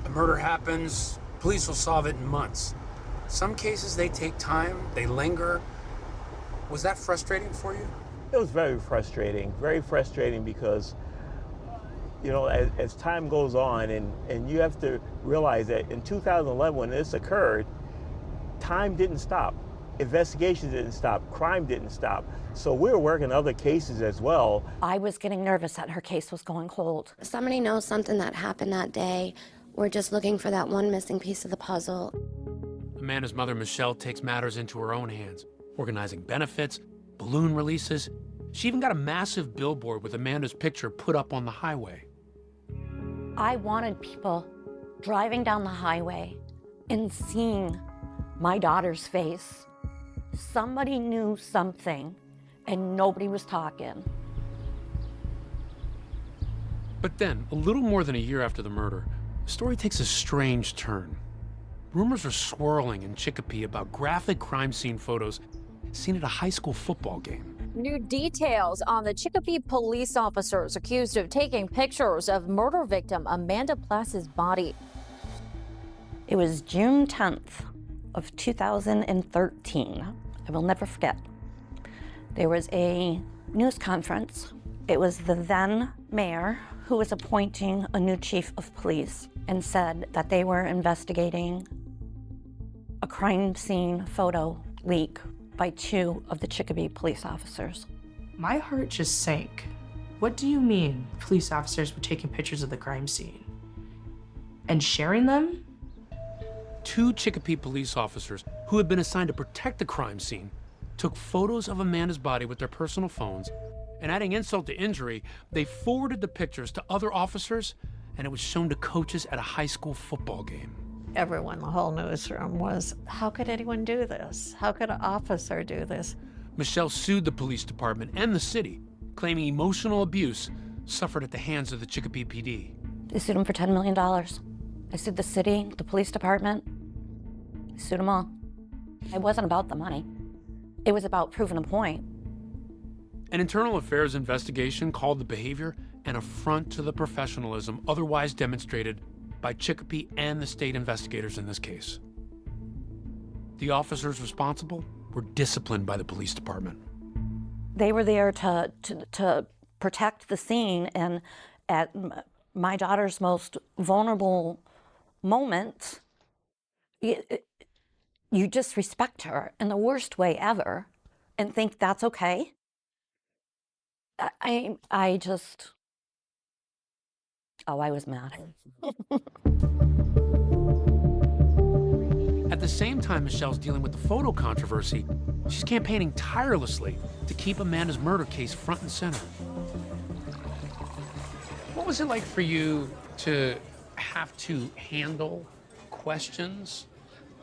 a murder happens, police will solve it in months. Some cases, they take time, they linger. Was that frustrating for you? It was very frustrating because, you know, as time goes on, and you have to realize that in 2011, when this occurred, time didn't stop. Investigations didn't stop. Crime didn't stop. So we were working other cases as well. I was getting nervous that her case was going cold. Somebody knows something that happened that day. We're just looking for that one missing piece of the puzzle. Amanda's mother, Michelle, takes matters into her own hands, organizing benefits, balloon releases. She even got a massive billboard with Amanda's picture put up on the highway. I wanted people driving down the highway and seeing my daughter's face. Somebody knew something, and nobody was talking. But then, a little more than a year after the murder, the story takes a strange turn. Rumors are swirling in Chicopee about graphic crime scene photos seen at a high school football game. New details on the Chicopee police officers accused of taking pictures of murder victim Amanda Plass's body. It was June 10th of 2013. I will never forget. There was a news conference. It was the then mayor who was appointing a new chief of police and said that they were investigating a crime scene photo leak by 2 of the Chicopee police officers. My heart just sank. What do you mean police officers were taking pictures of the crime scene and sharing them? 2 Chicopee police officers who had been assigned to protect the crime scene took photos of Amanda's body with their personal phones And adding insult to injury, they forwarded the pictures to other officers, and it was shown to coaches at a high school football game. Everyone, the whole newsroom was, how could anyone do this? How could an officer do this? Michelle sued the police department and the city, claiming emotional abuse suffered at the hands of the Chicopee PD. They sued him for $10 million. I sued the city, the police department. I sued them all. It wasn't about the money. It was about proving a point. An internal affairs investigation called the behavior an affront to the professionalism otherwise demonstrated by Chicopee and the state investigators in this case. The officers responsible were disciplined by the police department. They were there to protect the scene, and at my daughter's most vulnerable moment, you disrespect her in the worst way ever and think that's okay. I was mad. At the same time Michelle's dealing with the photo controversy, she's campaigning tirelessly to keep Amanda's murder case front and center. What was it like for you to have to handle questions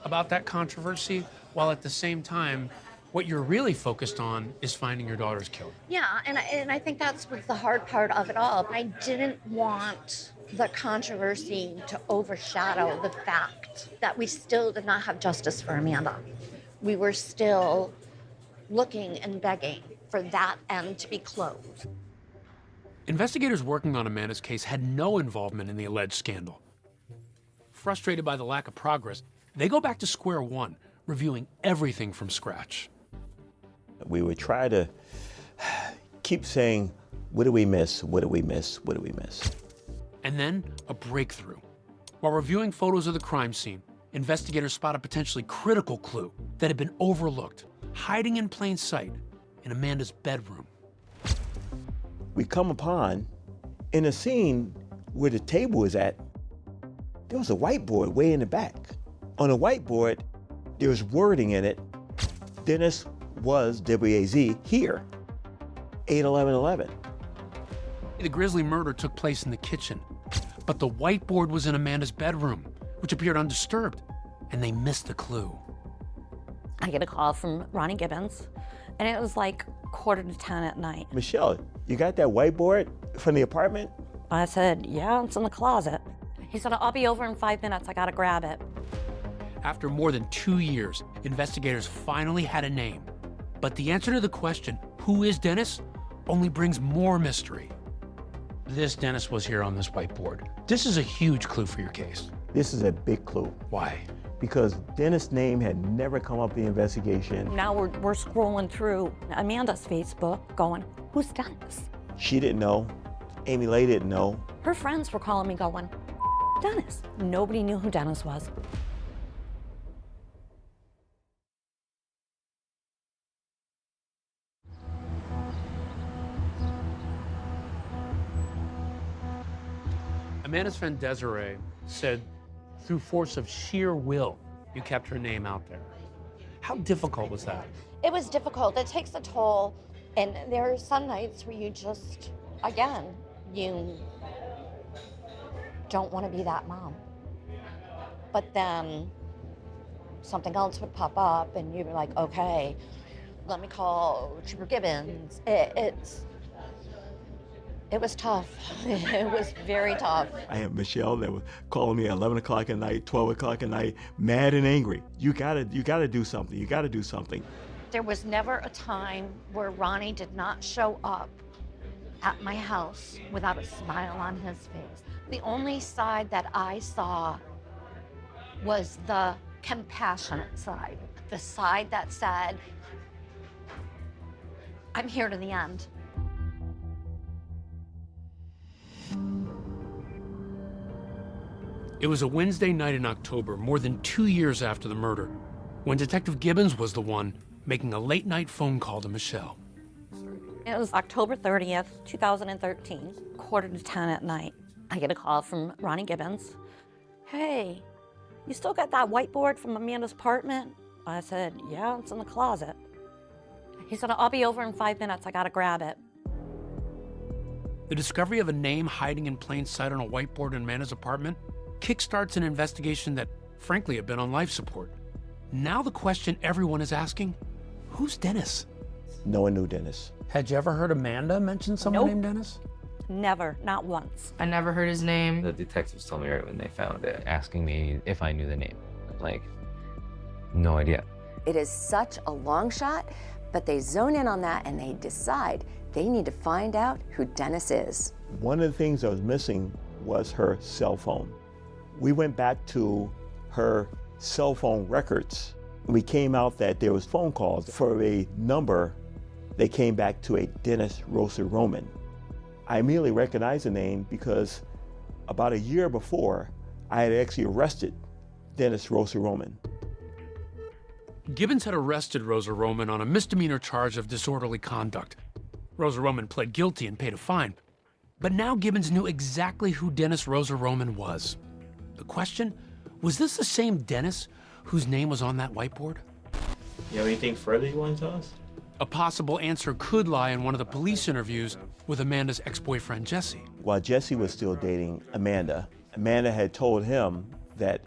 about that controversy, while at the same time, what you're really focused on is finding your daughter's killer? Yeah, and I think that's what's the hard part of it all. I didn't want the controversy to overshadow the fact that we still did not have justice for Amanda. We were still looking and begging for that end to be closed. Investigators working on Amanda's case had no involvement in the alleged scandal. Frustrated by the lack of progress, they go back to square one, reviewing everything from scratch. We would try to keep saying, what did we miss? What did we miss? What did we miss? And then a breakthrough. While reviewing photos of the crime scene, investigators spot a potentially critical clue that had been overlooked, hiding in plain sight in Amanda's bedroom. We come upon, in a scene where the table is at, there was a whiteboard way in the back. On the whiteboard, there was wording in it, Dennis was, W-A-Z, here, 8/11/11. The grisly murder took place in the kitchen, but the whiteboard was in Amanda's bedroom, which appeared undisturbed, and they missed the clue. I get a call from Ronnie Gibbons, and it was like 9:45 at night. Michelle, you got that whiteboard from the apartment? I said, yeah, it's in the closet. He said, I'll be over in 5 minutes, I gotta grab it. After more than 2 years, investigators finally had a name. But the answer to the question, who is Dennis, only brings more mystery. This Dennis was here on this whiteboard. This is a huge clue for your case. This is a big clue. Why? Because Dennis' name had never come up in the investigation. Now we're scrolling through Amanda's Facebook going, who's Dennis? She didn't know. Amy Lay didn't know. Her friends were calling me going, Dennis. Nobody knew who Dennis was. Amanda's friend Desiree said, through force of sheer will, you kept her name out there. How difficult was that? It was difficult. It takes a toll. And there are some nights where you just, again, you don't want to be that mom. But then something else would pop up and you'd be like, okay, let me call Trooper Gibbons. It was tough. It was very tough. I had Michelle that was calling me at 11 o'clock at night, 12 o'clock at night, mad and angry. You gotta do something. You gotta do something. There was never a time where Ronnie did not show up at my house without a smile on his face. The only side that I saw was the compassionate side, the side that said, I'm here to the end. It was a Wednesday night in October, more than 2 years after the murder, when Detective Gibbons was the one making a late-night phone call to Michelle. It was October 30th, 2013, 9:45 at night. I get a call from Ronnie Gibbons. Hey, you still got that whiteboard from Amanda's apartment? I said, yeah, it's in the closet. He said, I'll be over in 5 minutes, I gotta grab it. The discovery of a name hiding in plain sight on a whiteboard in Amanda's apartment kickstarts an investigation that, frankly, had been on life support. Now the question everyone is asking, who's Dennis? No one knew Dennis. Had you ever heard Amanda mention someone named Dennis? Never, not once. I never heard his name. The detectives told me right when they found it, asking me if I knew the name. Like, no idea. It is such a long shot, but they zone in on that and they decide they need to find out who Dennis is. One of the things that was missing was her cell phone. We went back to her cell phone records. We came out that there was phone calls for a number. They came back to a Dennis Rosa Roman. I immediately recognized the name because about a year before, I had actually arrested Dennis Rosa Roman. Gibbons had arrested Rosa Roman on a misdemeanor charge of disorderly conduct. Rosa Roman pled guilty and paid a fine. But now Gibbons knew exactly who Dennis Rosa Roman was. The question, was this the same Dennis whose name was on that whiteboard? You have anything further you want to tell us? A possible answer could lie in one of the police interviews with Amanda's ex-boyfriend, Jesse. While Jesse was still dating Amanda, Amanda had told him that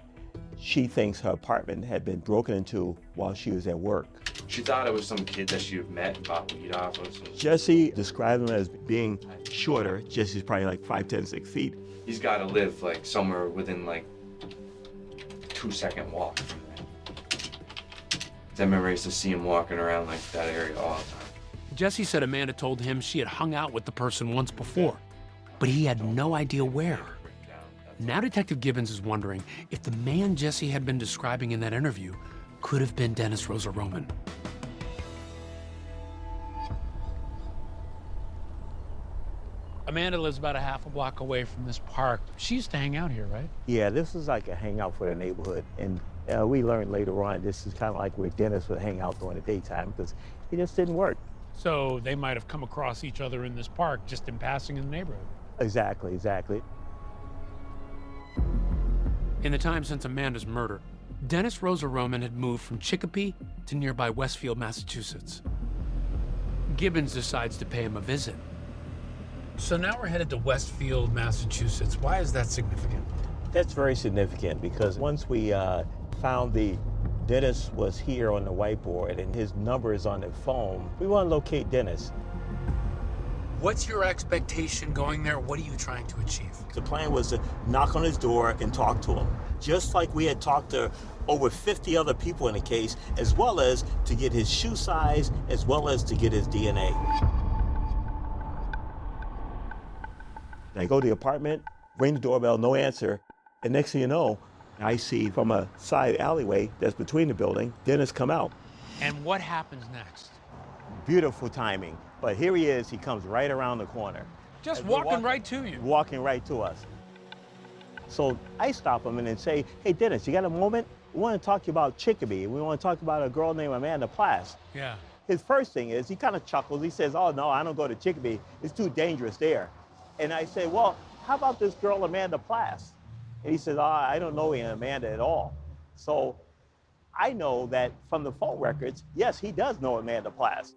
she thinks her apartment had been broken into while she was at work. She thought it was some kid that she had met and bought weed off of. Jesse described him as being shorter. Jesse's probably like 5'10", 6 feet. He's got to live like somewhere within like 2-second walk from there. I remember I used to see him walking around like that area all the time. Jesse said Amanda told him she had hung out with the person once before, but he had no idea where. Now Detective Gibbons is wondering if the man Jesse had been describing in that interview could have been Dennis Rosa Roman. Amanda lives about a half a block away from this park. She used to hang out here, right? Yeah, this is like a hangout for the neighborhood. And we learned later on, this is kind of like where Dennis would hang out during the daytime because he just didn't work. So they might have come across each other in this park just in passing in the neighborhood. Exactly, exactly. In the time since Amanda's murder, Dennis Rosa Roman had moved from Chicopee to nearby Westfield, Massachusetts. Gibbons decides to pay him a visit. So now we're headed to Westfield, Massachusetts. Why is that significant? That's very significant because once we found Dennis was here on the whiteboard and his number is on the phone, we want to locate Dennis. What's your expectation going there? What are you trying to achieve? The plan was to knock on his door and talk to him, just like we had talked to over 50 other people in the case, as well as to get his shoe size, as well as to get his DNA. I go to the apartment, ring the doorbell, no answer, and next thing you know, I see from a side alleyway that's between the building, Dennis come out. And what happens next? Beautiful timing, but here he is, he comes right around the corner. Just walking right to you. Walking right to us. So I stop him and then say, hey Dennis, you got a moment? We want to talk to you about Chicopee. We want to talk about a girl named Amanda Plass. Yeah. His first thing is, he kind of chuckles, he says, oh no, I don't go to Chicopee, it's too dangerous there. And I say, well, how about this girl Amanda Plass? And he says, oh, I don't know Amanda at all. So I know that from the phone records, yes, he does know Amanda Plass.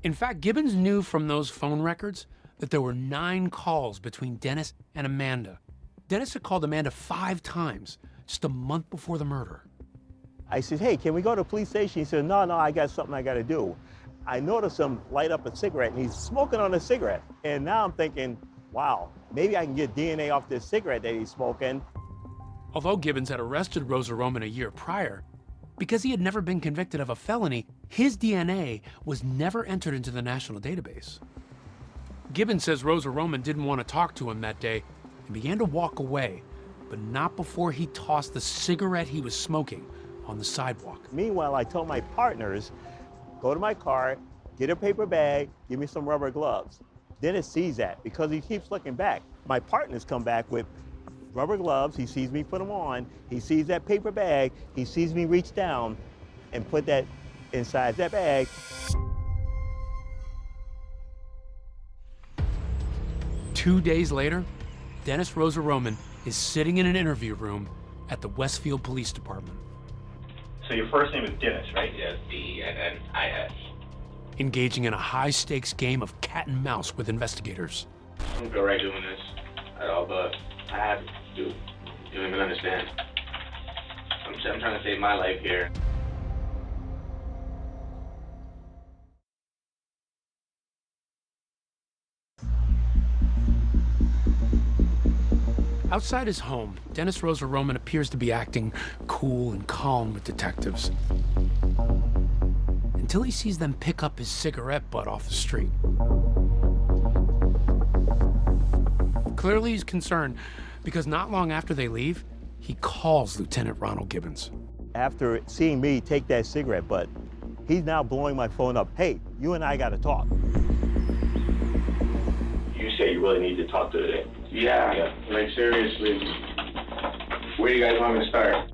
In fact, Gibbons knew from those phone records that there were 9 calls between Dennis and Amanda. Dennis had called Amanda 5 times, just a month before the murder. I said, hey, can we go to the police station? He said, no, I got something I got to do. I noticed him light up a cigarette, and he's smoking on a cigarette. And now I'm thinking, wow, maybe I can get DNA off this cigarette that he's smoking. Although Gibbons had arrested Rosa Roman a year prior, because he had never been convicted of a felony, his DNA was never entered into the national database. Gibbons says Rosa Roman didn't want to talk to him that day and began to walk away, but not before he tossed the cigarette he was smoking on the sidewalk. Meanwhile, I told my partners, go to my car, get a paper bag, give me some rubber gloves. Dennis sees that because he keeps looking back. My partners come back with rubber gloves, he sees me put them on, he sees that paper bag, he sees me reach down and put that inside that bag. Two days later, Dennis Rosa Roman is sitting in an interview room at the Westfield Police Department. So your first name is Dennis, right? Yes, D-E-N-N-I-S. engaging in a high-stakes game of cat and mouse with investigators. I don't feel right doing this at all, but I have to. You don't even understand. I'm trying to save my life here. Outside his home, Dennis Rosa Roman appears to be acting cool and calm with detectives, until he sees them pick up his cigarette butt off the street. Clearly he's concerned, because not long after they leave, he calls Lieutenant Ronald Gibbons. After seeing me take that cigarette butt, he's now blowing my phone up. Hey, you and I gotta talk. You say you really need to talk to today. Yeah, like seriously. Where do you guys want me to start?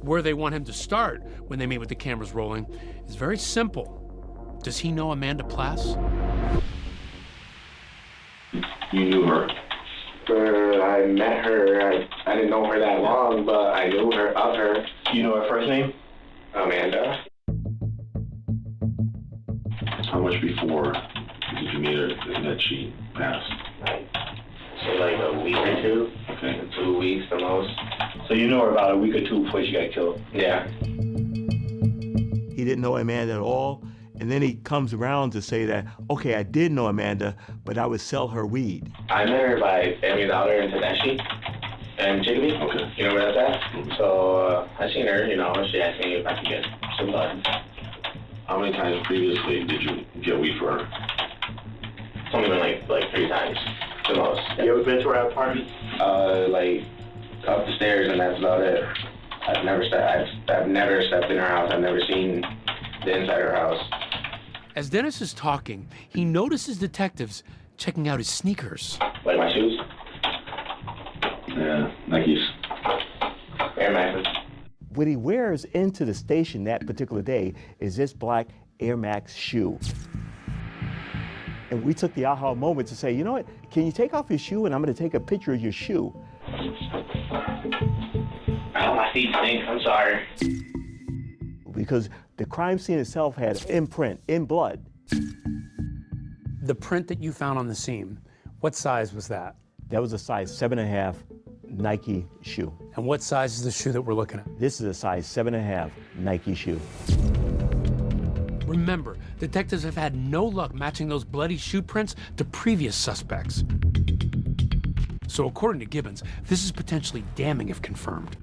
Where they want him to start when they meet with the cameras rolling is very simple. Does he know Amanda Plass? You knew her. I met her. I didn't know her that long, but I knew her of her. You know her first name? Amanda. How much before did you meet her that she passed? Say like a week or two. Okay. 2 weeks the most. So you know her about a week or two before she got killed? Yeah. He didn't know Amanda at all. And then he comes around to say that, okay, I did know Amanda, but I would sell her weed. I met her by Family Dollar in Tedeschi and Chicopee. Okay. You know where that's at? So I seen her, you know, she asked me if I could get some buds. How many times previously did you get weed for her? It's only been like 3 times, the most. You ever been to her apartment? Like up the stairs, and that's about it. I've never stepped in her house. I've never seen the inside of her house. As Dennis is talking, he notices detectives checking out his sneakers. Like my shoes? Yeah, Nikes. Air Maxes. What he wears into the station that particular day is this black Air Max shoe. And we took the aha moment to say, you know what, can you take off your shoe and I'm gonna take a picture of your shoe. Oh, my feet stink, I'm sorry. Because the crime scene itself had an imprint in blood. The print that you found on the scene, what size was that? That was a size 7.5 Nike shoe. And what size is the shoe that we're looking at? This is a size 7.5 Nike shoe. Remember, detectives have had no luck matching those bloody shoe prints to previous suspects. So according to Gibbons, this is potentially damning if confirmed,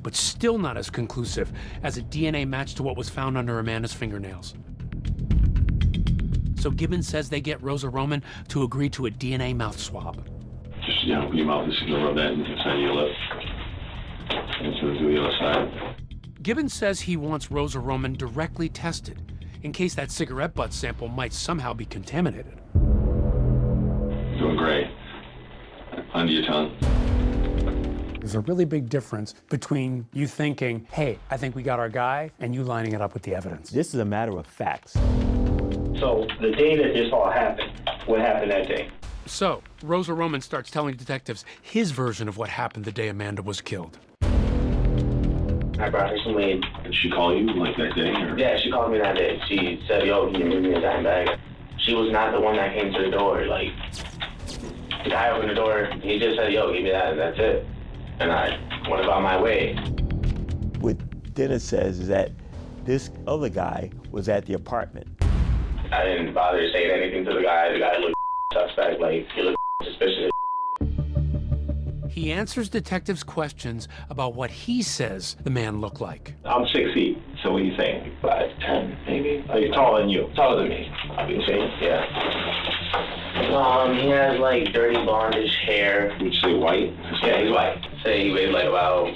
but still not as conclusive as a DNA match to what was found under Amanda's fingernails. So Gibbons says they get Rosa Roman to agree to a DNA mouth swab. Just, you know, your mouth is going to rub that inside of your lip. And it's going to do the other side. Gibbons says he wants Rosa Roman directly tested in case that cigarette butt sample might somehow be contaminated. Doing great. Under your tongue. There's a really big difference between you thinking, hey, I think we got our guy, and you lining it up with the evidence. This is a matter of facts. So the day that this all happened, what happened that day? So, Rosa Roman starts telling detectives his version of what happened the day Amanda was killed. I brought her some weed. Did she call you like that day? Or? Yeah, she called me that day. She said, yo, can you give me a dime bag? She was not the one that came to the door. Like, the guy opened the door, he just said, yo, give me that, and that's it. And I went about my way. What Dennis says is that this other guy was at the apartment. I didn't bother saying anything to the guy. The guy looked suspect, like, he looked suspicious. He answers detectives' questions about what he says the man looked like. I'm 6 feet, so what do you think? 5'10", maybe. Oh, he's taller than you. Taller than me, obviously, yeah. He has, like, dirty blondish hair. Would you say white? Yeah, he's white. Say he weighs, like, about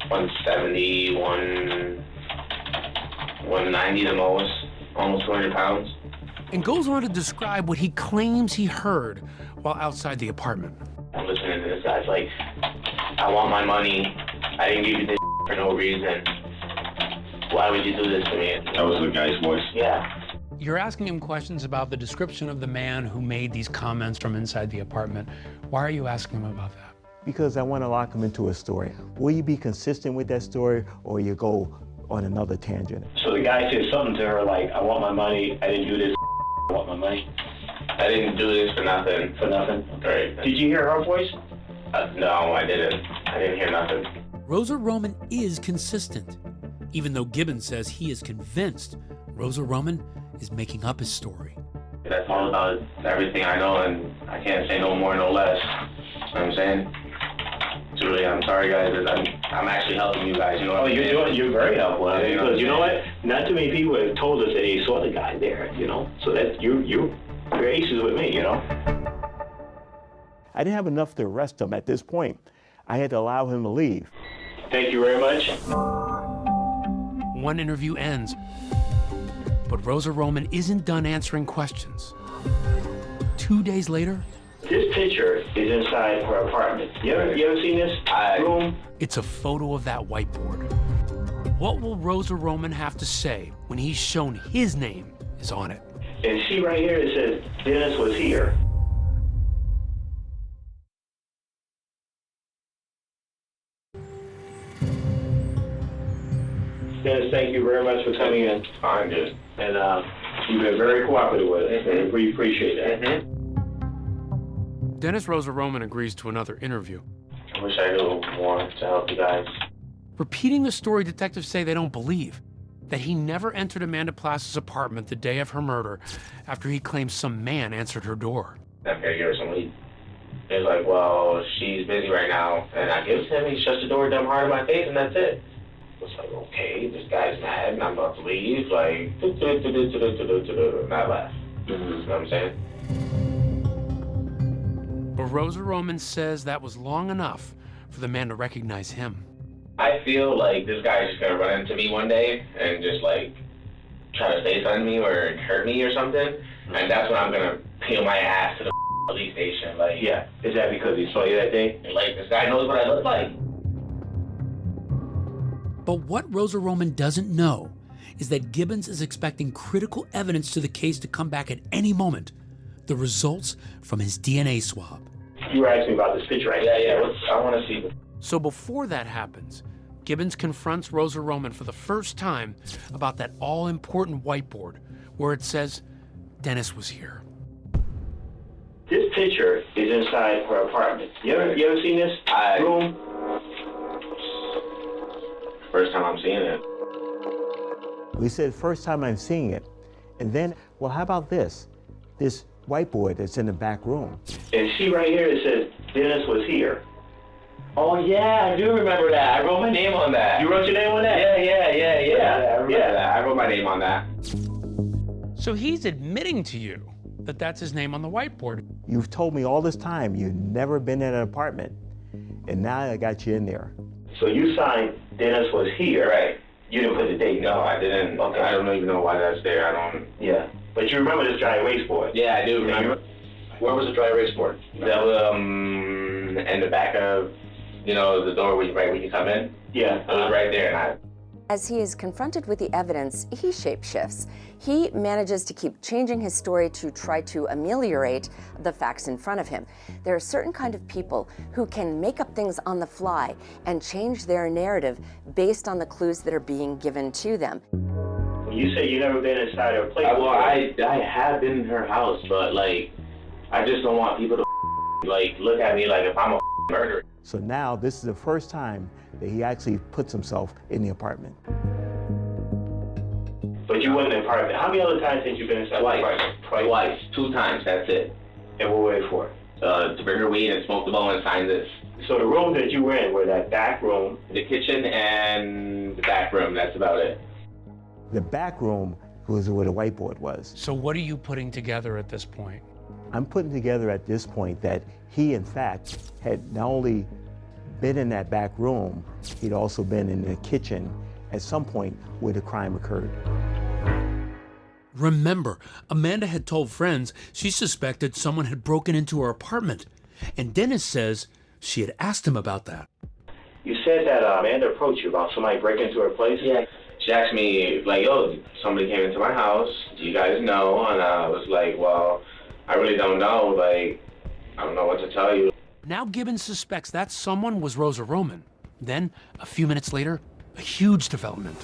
170, 190 the most, almost 200 pounds. And goes on to describe what he claims he heard while outside the apartment. I'm listening to this guy's like, I want my money. I didn't give you this for no reason. Why would you do this to me? That was the guy's voice? Yeah. You're asking him questions about the description of the man who made these comments from inside the apartment. Why are you asking him about that? Because I want to lock him into a story. Will you be consistent with that story, or you go on another tangent. So the guy said something to her like, I want my money, I didn't do this, I want my money. I didn't do this for nothing. For nothing? Right. Did you hear her voice? No, I didn't. I didn't hear nothing. Rosa Roman is consistent. Even though Gibbons says he is convinced Rosa Roman is making up his story. That's all about everything I know, and I can't say no more, no less. You know what I'm saying? Truly, I'm sorry, guys. I'm actually helping you guys. You know what I'm saying? You're very helpful. Yeah, Because you know what? Not too many people have told us that they saw the guy there, you know? So that you're aces with me, you know? I didn't have enough to arrest him at this point. I had to allow him to leave. Thank you very much. One interview ends, but Rosa Roman isn't done answering questions. 2 days later, This picture is inside her apartment. You ever seen this room? it's a photo of that whiteboard. What will Rosa Roman have to say when he's shown his name is on it? And see right here, it says Dennis was here. Dennis, thank you very much for coming in. Fine, dude. And you've been very cooperative with us. And we appreciate that. Dennis Rosa Roman agrees to another interview. I wish I knew more to help you guys. Repeating the story detectives say they don't believe, that he never entered Amanda Plass's apartment the day of her murder after he claims some man answered her door. I'm gonna give her some weed. He's like, well, she's busy right now. And I give it to him, he shuts the door dumb hard in my face, and that's it. It's like, okay, this guy's mad, and I'm about to leave. Like, and I left. You know what I'm saying? But Rosa Roman says that was long enough for the man to recognize him. I feel like this guy's just gonna run into me one day and just like try to say something to me or hurt me or something, and that's when I'm gonna peel my ass to the police station. Like, Yeah. Is that because he saw you that day? like this guy knows what I look like. But what Rosa Roman doesn't know is that Gibbons is expecting critical evidence to the case to come back at any moment. The results from his DNA swab. You were asking about this picture, right? Yeah. I want to see. So before that happens, Gibbons confronts Rosa Roman for the first time about that all-important whiteboard where it says Dennis was here. This picture is inside her apartment. You ever seen this room? First time I'm seeing it. We said, first time I'm seeing it. And then, well, how about this? This whiteboard that's in the back room. And see right here, it says Dennis was here. Oh yeah, I do remember that. I wrote my name on that. You wrote your name on that? Yeah. Yeah, I remember that. I wrote my name on that. So he's admitting to you that that's his name on the whiteboard. You've told me all this time you've never been in an apartment, and now I got you in there. So you signed Dennis was here. Right. You didn't put the date. No, I didn't. Okay. I don't even know why that's there. I don't. Yeah. But you remember this dry erase board? Yeah, I do remember. Where was the dry erase board? That was in the back of, the door right when you come in. Yeah. It was right there, and I. As he is confronted with the evidence, he shapeshifts. He manages to keep changing his story to try to ameliorate the facts in front of him. There are certain kind of people who can make up things on the fly and change their narrative based on the clues that are being given to them. When you say you never been inside her place. Well, I have been in her house, but like, I just don't want people to like look at me like if I'm a murderer. So now this is the first time that he actually puts himself in the apartment. But you went in the apartment. How many other times have you been inside the apartment? Twice. 2 times, that's it. And what were they for? To bring her weed and smoke the bone and sign this. So the room that you were in were that back room? The kitchen and the back room, that's about it. The back room was where the whiteboard was. So what are you putting together at this point? I'm putting together at this point that he, in fact, had not only been in that back room, he'd also been in the kitchen at some point where the crime occurred. Remember, Amanda had told friends she suspected someone had broken into her apartment, and Dennis says she had asked him about that. You said that Amanda approached you about somebody breaking into her place? Yeah. She asked me, like, yo, somebody came into my house, do you guys know? And I was like, well, I really don't know, like, I don't know what to tell you. Now Gibbons suspects that someone was Rosa Roman. Then, a few minutes later, a huge development.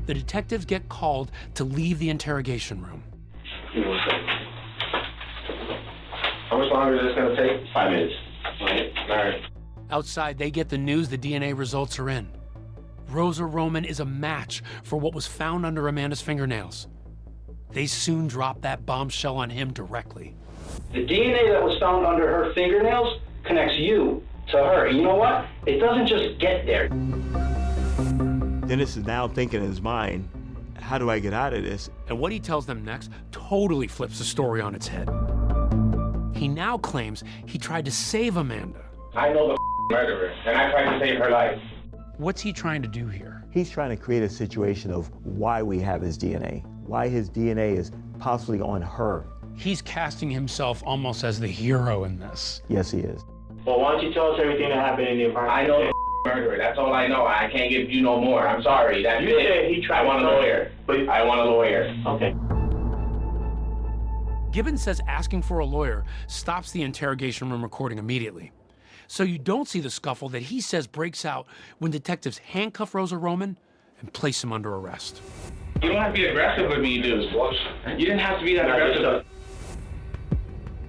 The detectives get called to leave the interrogation room. How much longer is this gonna take? 5 minutes. All right. Outside, they get the news the DNA results are in. Rosa Roman is a match for what was found under Amanda's fingernails. They soon drop that bombshell on him directly. The DNA that was found under her fingernails connects you to her. You know what? It doesn't just get there. Dennis is now thinking in his mind, how do I get out of this? And what he tells them next totally flips the story on its head. He now claims he tried to save Amanda. I know the murderer, and I tried to save her life. What's he trying to do here? He's trying to create a situation of why we have his DNA, why his DNA is possibly on her. He's casting himself almost as the hero in this. Yes, he is. Well, why don't you tell us everything that happened in the apartment? I know the murderer. That's all I know. I can't give you no more. I'm sorry. That's You it. said he tried I want a to- lawyer. But I want a lawyer. Okay. Gibbons says asking for a lawyer stops the interrogation room recording immediately. So you don't see the scuffle that he says breaks out when detectives handcuff Rosa Roman and place him under arrest. You don't have to be aggressive with me, dude. You didn't have to be that aggressive.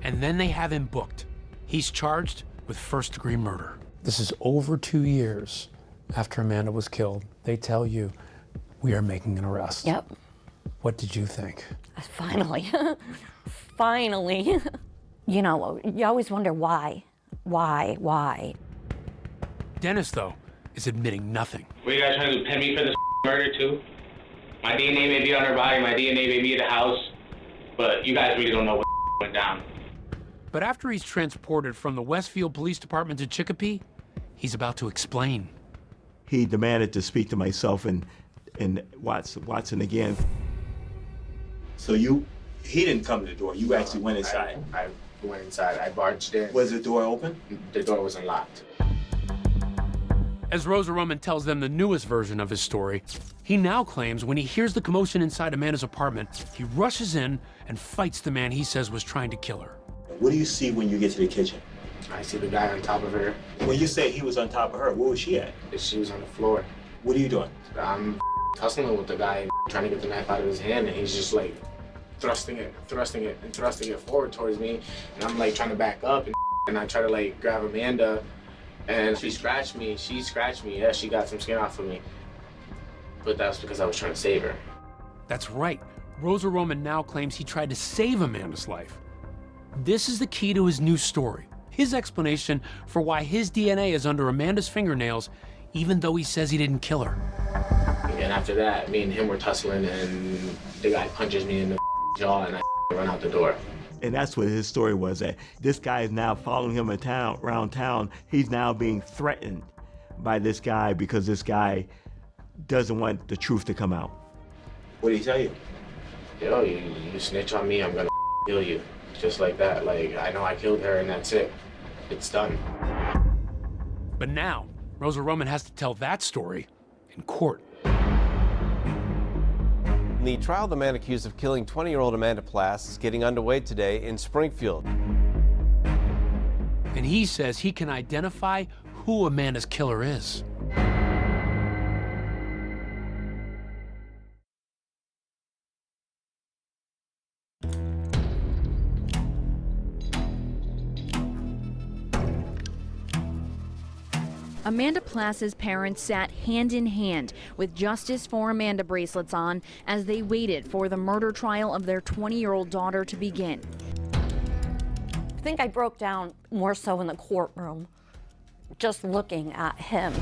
And then they have him booked. He's charged with first-degree murder. This is over 2 years after Amanda was killed. They tell you, we are making an arrest. Yep. What did you think? Finally. Finally. You know, you always wonder why. Why? Dennis, though, is admitting nothing. What are you guys trying to do? Pin me for this murder, too? My DNA may be on her body, my DNA may be at the house, but you guys really don't know what went down. But after he's transported from the Westfield Police Department to Chicopee, he's about to explain. He demanded to speak to myself and Watson again. So he didn't come to the door. You actually went inside. I went inside. I barged in. Was the door open? The door wasn't locked. As Rosa Roman tells them the newest version of his story, he now claims when he hears the commotion inside Amanda's apartment, he rushes in and fights the man he says was trying to kill her. What do you see when you get to the kitchen? I see the guy on top of her. When you say he was on top of her, where was she at? She was on the floor. What are you doing? I'm tussling with the guy, trying to get the knife out of his hand, and he's just like thrusting it forward towards me, and I'm like trying to back up, and I try to like grab Amanda, and she scratched me. Yeah, she got some skin off of me, but that's because I was trying to save her. That's right. Rosa Roman now claims he tried to save Amanda's life. This is the key to his new story. His explanation for why his DNA is under Amanda's fingernails, even though he says he didn't kill her. And after that, me and him were tussling, and the guy punches me in the jaw, and I run out the door. And that's what his story was, that this guy is now following him around town. He's now being threatened by this guy because this guy doesn't want the truth to come out. What did he tell you? Yo, you snitch on me, I'm gonna kill you. Just like that. Like, I know I killed her, and that's it. It's done. But now, Rosa Roman has to tell that story in court. The trial of the man accused of killing 20-year-old Amanda Plass is getting underway today in Springfield. And he says he can identify who Amanda's killer is. Amanda Plass's parents sat hand in hand with Justice for Amanda bracelets on as they waited for the murder trial of their 20-year-old daughter to begin. I think I broke down more so in the courtroom, just looking at him.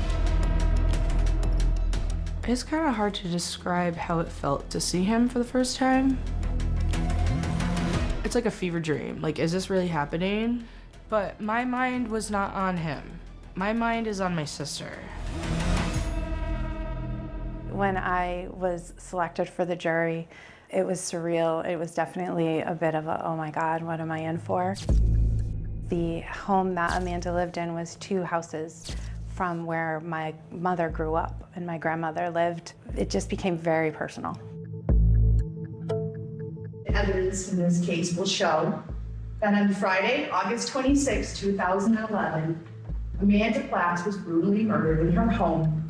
It's kind of hard to describe how it felt to see him for the first time. It's like a fever dream. Like, is this really happening? But my mind was not on him. My mind is on my sister. When I was selected for the jury, it was surreal. It was definitely a bit of a, oh my God, what am I in for? The home that Amanda lived in was 2 houses from where my mother grew up and my grandmother lived. It just became very personal. Evidence in this case will show that on Friday, August 26, 2011, Amanda Plass was brutally murdered in her home.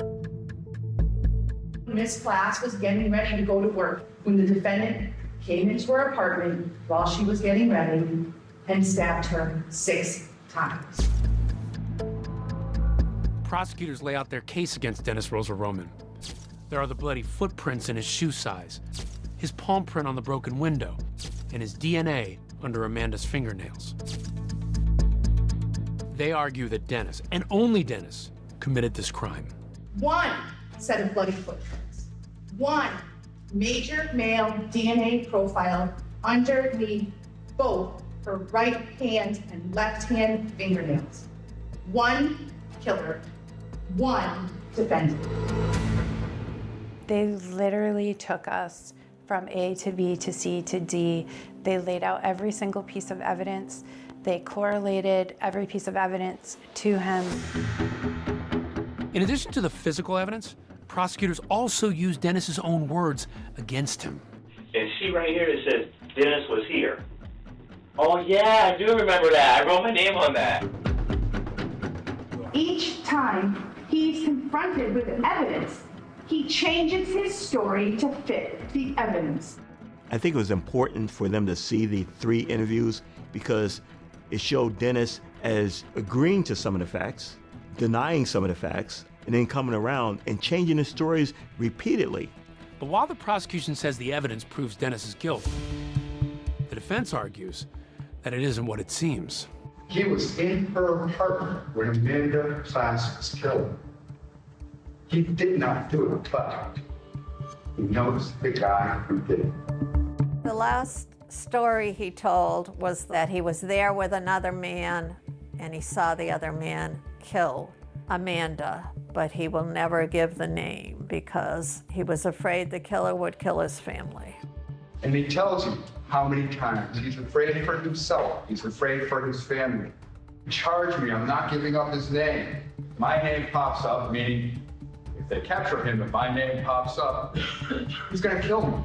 Miss Plass was getting ready to go to work when the defendant came into her apartment while she was getting ready and stabbed her 6 times. Prosecutors lay out their case against Dennis Rosa Roman. There are the bloody footprints in his shoe size, his palm print on the broken window, and his DNA under Amanda's fingernails. They argue that Dennis, and only Dennis, committed this crime. 1 set of bloody footprints. 1 major male DNA profile underneath both her right hand and left hand fingernails. 1 killer, 1 defendant. They literally took us from A to B to C to D. They laid out every single piece of evidence. They correlated every piece of evidence to him. In addition to the physical evidence, prosecutors also used Dennis's own words against him. And see right here, it says Dennis was here. Oh yeah, I do remember that. I wrote my name on that. Each time he's confronted with evidence, he changes his story to fit the evidence. I think it was important for them to see the 3 interviews because it showed Dennis as agreeing to some of the facts, denying some of the facts, and then coming around and changing his stories repeatedly. But while the prosecution says the evidence proves Dennis's guilt, the defense argues that it isn't what it seems. He was in her apartment when Amanda Plass was killed. He did not do it, but he knows the guy who did it. The last story he told was that he was there with another man and he saw the other man kill Amanda, but he will never give the name because he was afraid the killer would kill his family. And he tells you how many times he's afraid for himself, he's afraid for his family. Charge me, I'm not giving up his name. My name pops up, meaning if they capture him and my name pops up, he's gonna kill me.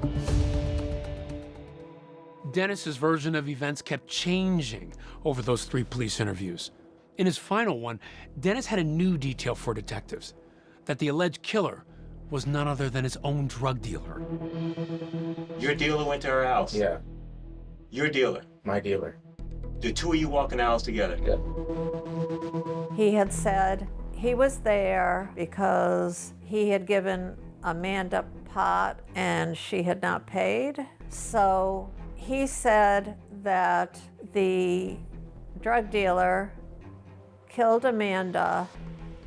Dennis's version of events kept changing over those 3 police interviews. In his final one, Dennis had a new detail for detectives, that the alleged killer was none other than his own drug dealer. Your dealer went to her house? Yeah. Your dealer? My dealer. The 2 of you walk in the house together? Yeah. He had said he was there because he had given Amanda pot and she had not paid. So he said that the drug dealer killed Amanda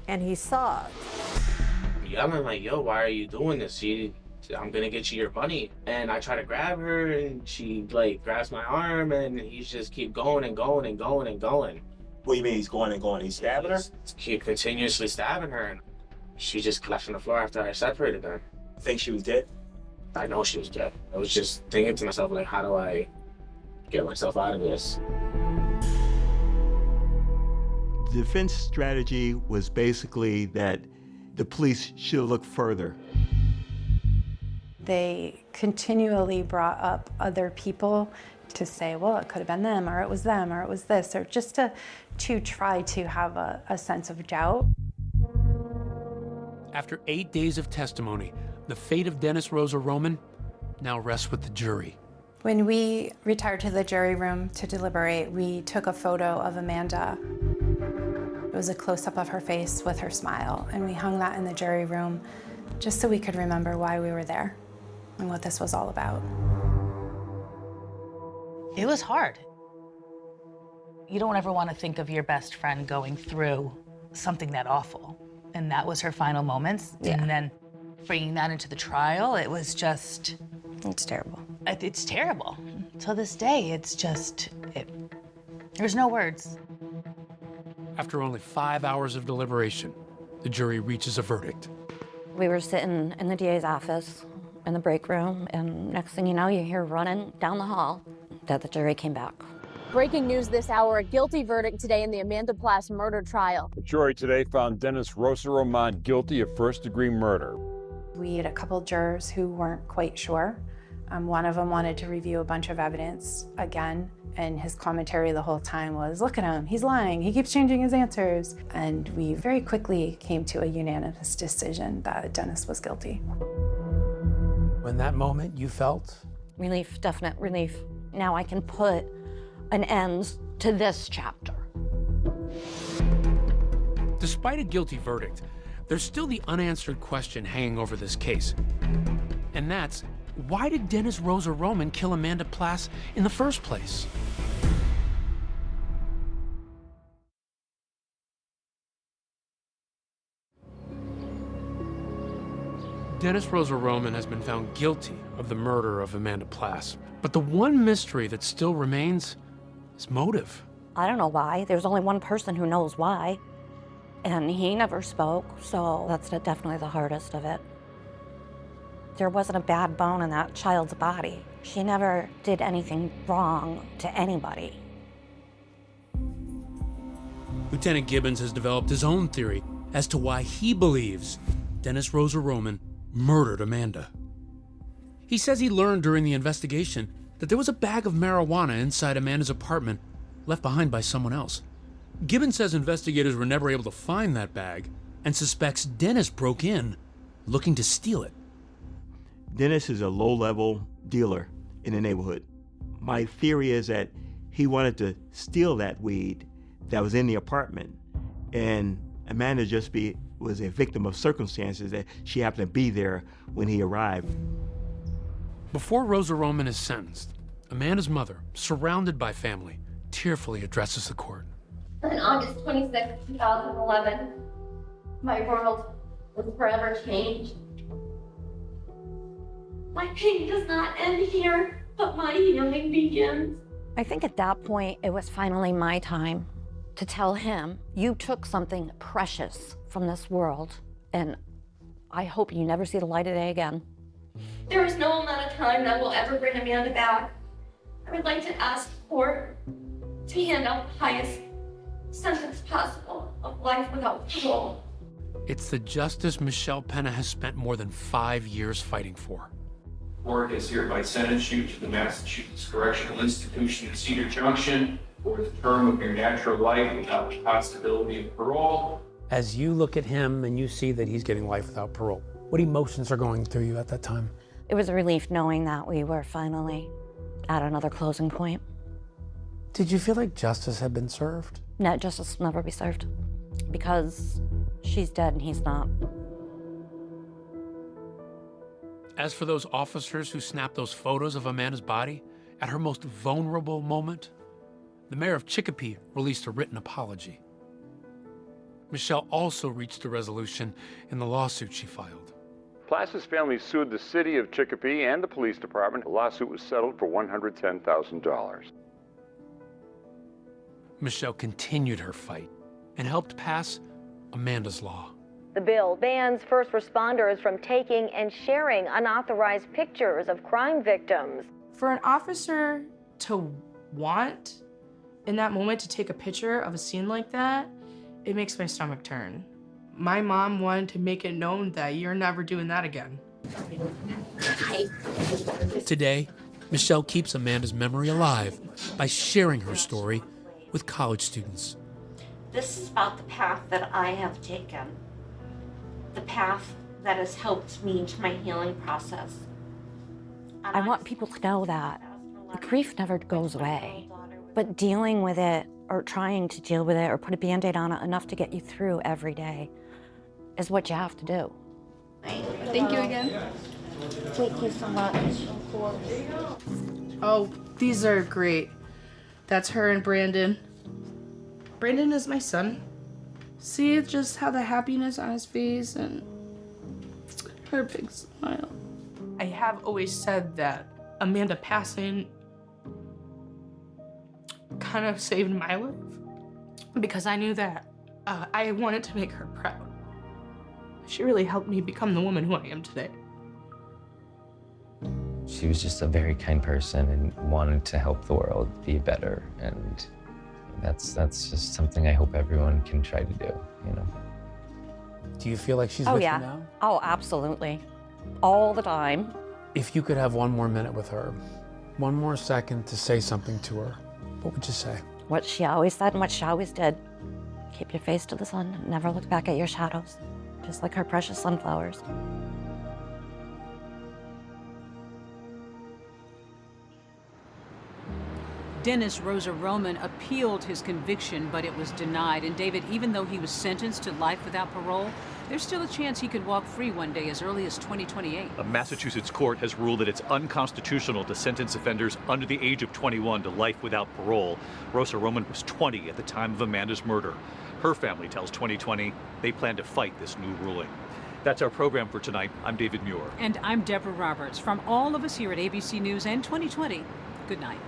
and he saw it. I'm like, yo, why are you doing this? I'm gonna get you your money. And I try to grab her and she like grabs my arm and he's just keep going and going and going and going. What do you mean he's going and going? He's stabbing her? Keep continuously stabbing her and she just collapsed on the floor after I separated her. Think she was dead? I know she was dead. I was just thinking to myself, like, how do I get myself out of this? The defense strategy was basically that the police should look further. They continually brought up other people to say, well, it could have been them, or it was them, or it was this, or just to try to have a sense of doubt. After 8 days of testimony, the fate of Dennis Rosa Roman now rests with the jury. When we retired to the jury room to deliberate, we took a photo of Amanda. It was a close-up of her face with her smile, and we hung that in the jury room just so we could remember why we were there and what this was all about. It was hard. You don't ever want to think of your best friend going through something that awful. And that was her final moments. Yeah. And then bringing that into the trial, it was just... It's terrible. It's terrible. To this day, it's just... There's no words. After only 5 hours of deliberation, the jury reaches a verdict. We were sitting in the DA's office in the break room, and next thing you know, you hear running down the hall that the jury came back. Breaking news this hour, a guilty verdict today in the Amanda Plass murder trial. The jury today found Dennis Rosa Roman guilty of first-degree murder. We had a couple jurors who weren't quite sure. One of them wanted to review a bunch of evidence again, and his commentary the whole time was, look at him, he's lying, he keeps changing his answers. And we very quickly came to a unanimous decision that Dennis was guilty. When that moment you felt? Relief, definite relief. Now I can put an end to this chapter. Despite a guilty verdict, there's still the unanswered question hanging over this case. And that's, why did Dennis Rosa Roman kill Amanda Plass in the first place? Dennis Rosa Roman has been found guilty of the murder of Amanda Plass. But the one mystery that still remains is motive. I don't know why. There's only one person who knows why. And he never spoke, so that's definitely the hardest of it. There wasn't a bad bone in that child's body. She never did anything wrong to anybody. Lieutenant Gibbons has developed his own theory as to why he believes Dennis Rosa Roman murdered Amanda. He says he learned during the investigation that there was a bag of marijuana inside Amanda's apartment left behind by someone else. Gibbons says investigators were never able to find that bag and suspects Dennis broke in looking to steal it. Dennis is a low-level dealer in the neighborhood. My theory is that he wanted to steal that weed that was in the apartment, and Amanda was a victim of circumstances that she happened to be there when he arrived. Before Rosa Roman is sentenced, Amanda's mother, surrounded by family, tearfully addresses the court. On August 26, 2011, my world was forever changed. My pain does not end here, but my healing begins. I think at that point, it was finally my time to tell him, you took something precious from this world, and I hope you never see the light of day again. There is no amount of time that will ever bring Amanda back. I would like to ask the court to hand out the highest sentence possible of life without parole. It's the justice Michelle Pena has spent more than 5 years fighting for. Court is hereby sentenced you to the Massachusetts Correctional Institution in Cedar Junction for the term of your natural life without the possibility of parole. As you look at him and you see that he's getting life without parole, what emotions are going through you at that time? It was a relief knowing that we were finally at another closing point. Did you feel like justice had been served? No, justice will never be served because she's dead and he's not. As for those officers who snapped those photos of Amanda's body at her most vulnerable moment, the mayor of Chicopee released a written apology. Michelle also reached a resolution in the lawsuit she filed. Plass's family sued the city of Chicopee and the police department. The lawsuit was settled for $110,000. Michelle continued her fight and helped pass Amanda's Law. The bill bans first responders from taking and sharing unauthorized pictures of crime victims. For an officer to want, in that moment, to take a picture of a scene like that, it makes my stomach turn. My mom wanted to make it known that you're never doing that again. Today, Michelle keeps Amanda's memory alive by sharing her story with college students. This is about the path that I have taken, the path that has helped me to my healing process. I want people to know that the grief never goes away, but dealing with it or trying to deal with it or put a Band-Aid on it enough to get you through every day is what you have to do. Thank you again. Thank you so much. Oh, these are great. That's her and Brandon. Brandon is my son. See just how the happiness on his face and her big smile. I have always said that Amanda passing kind of saved my life because I knew that I wanted to make her proud. She really helped me become the woman who I am today. She was just a very kind person and wanted to help the world be better, and that's just something I hope everyone can try to do, you know. Do you feel like she's with you now? Oh, absolutely. All the time. If you could have one more minute with her, one more second to say something to her, what would you say? What she always said and what she always did. Keep your face to the sun, never look back at your shadows, just like her precious sunflowers. Dennis Rosa Roman appealed his conviction, but it was denied. And David, even though he was sentenced to life without parole, there's still a chance he could walk free one day as early as 2028. A Massachusetts court has ruled that it's unconstitutional to sentence offenders under the age of 21 to life without parole. Rosa Roman was 20 at the time of Amanda's murder. Her family tells 2020 they plan to fight this new ruling. That's our program for tonight. I'm David Muir. And I'm Deborah Roberts. From all of us here at ABC News and 2020, good night.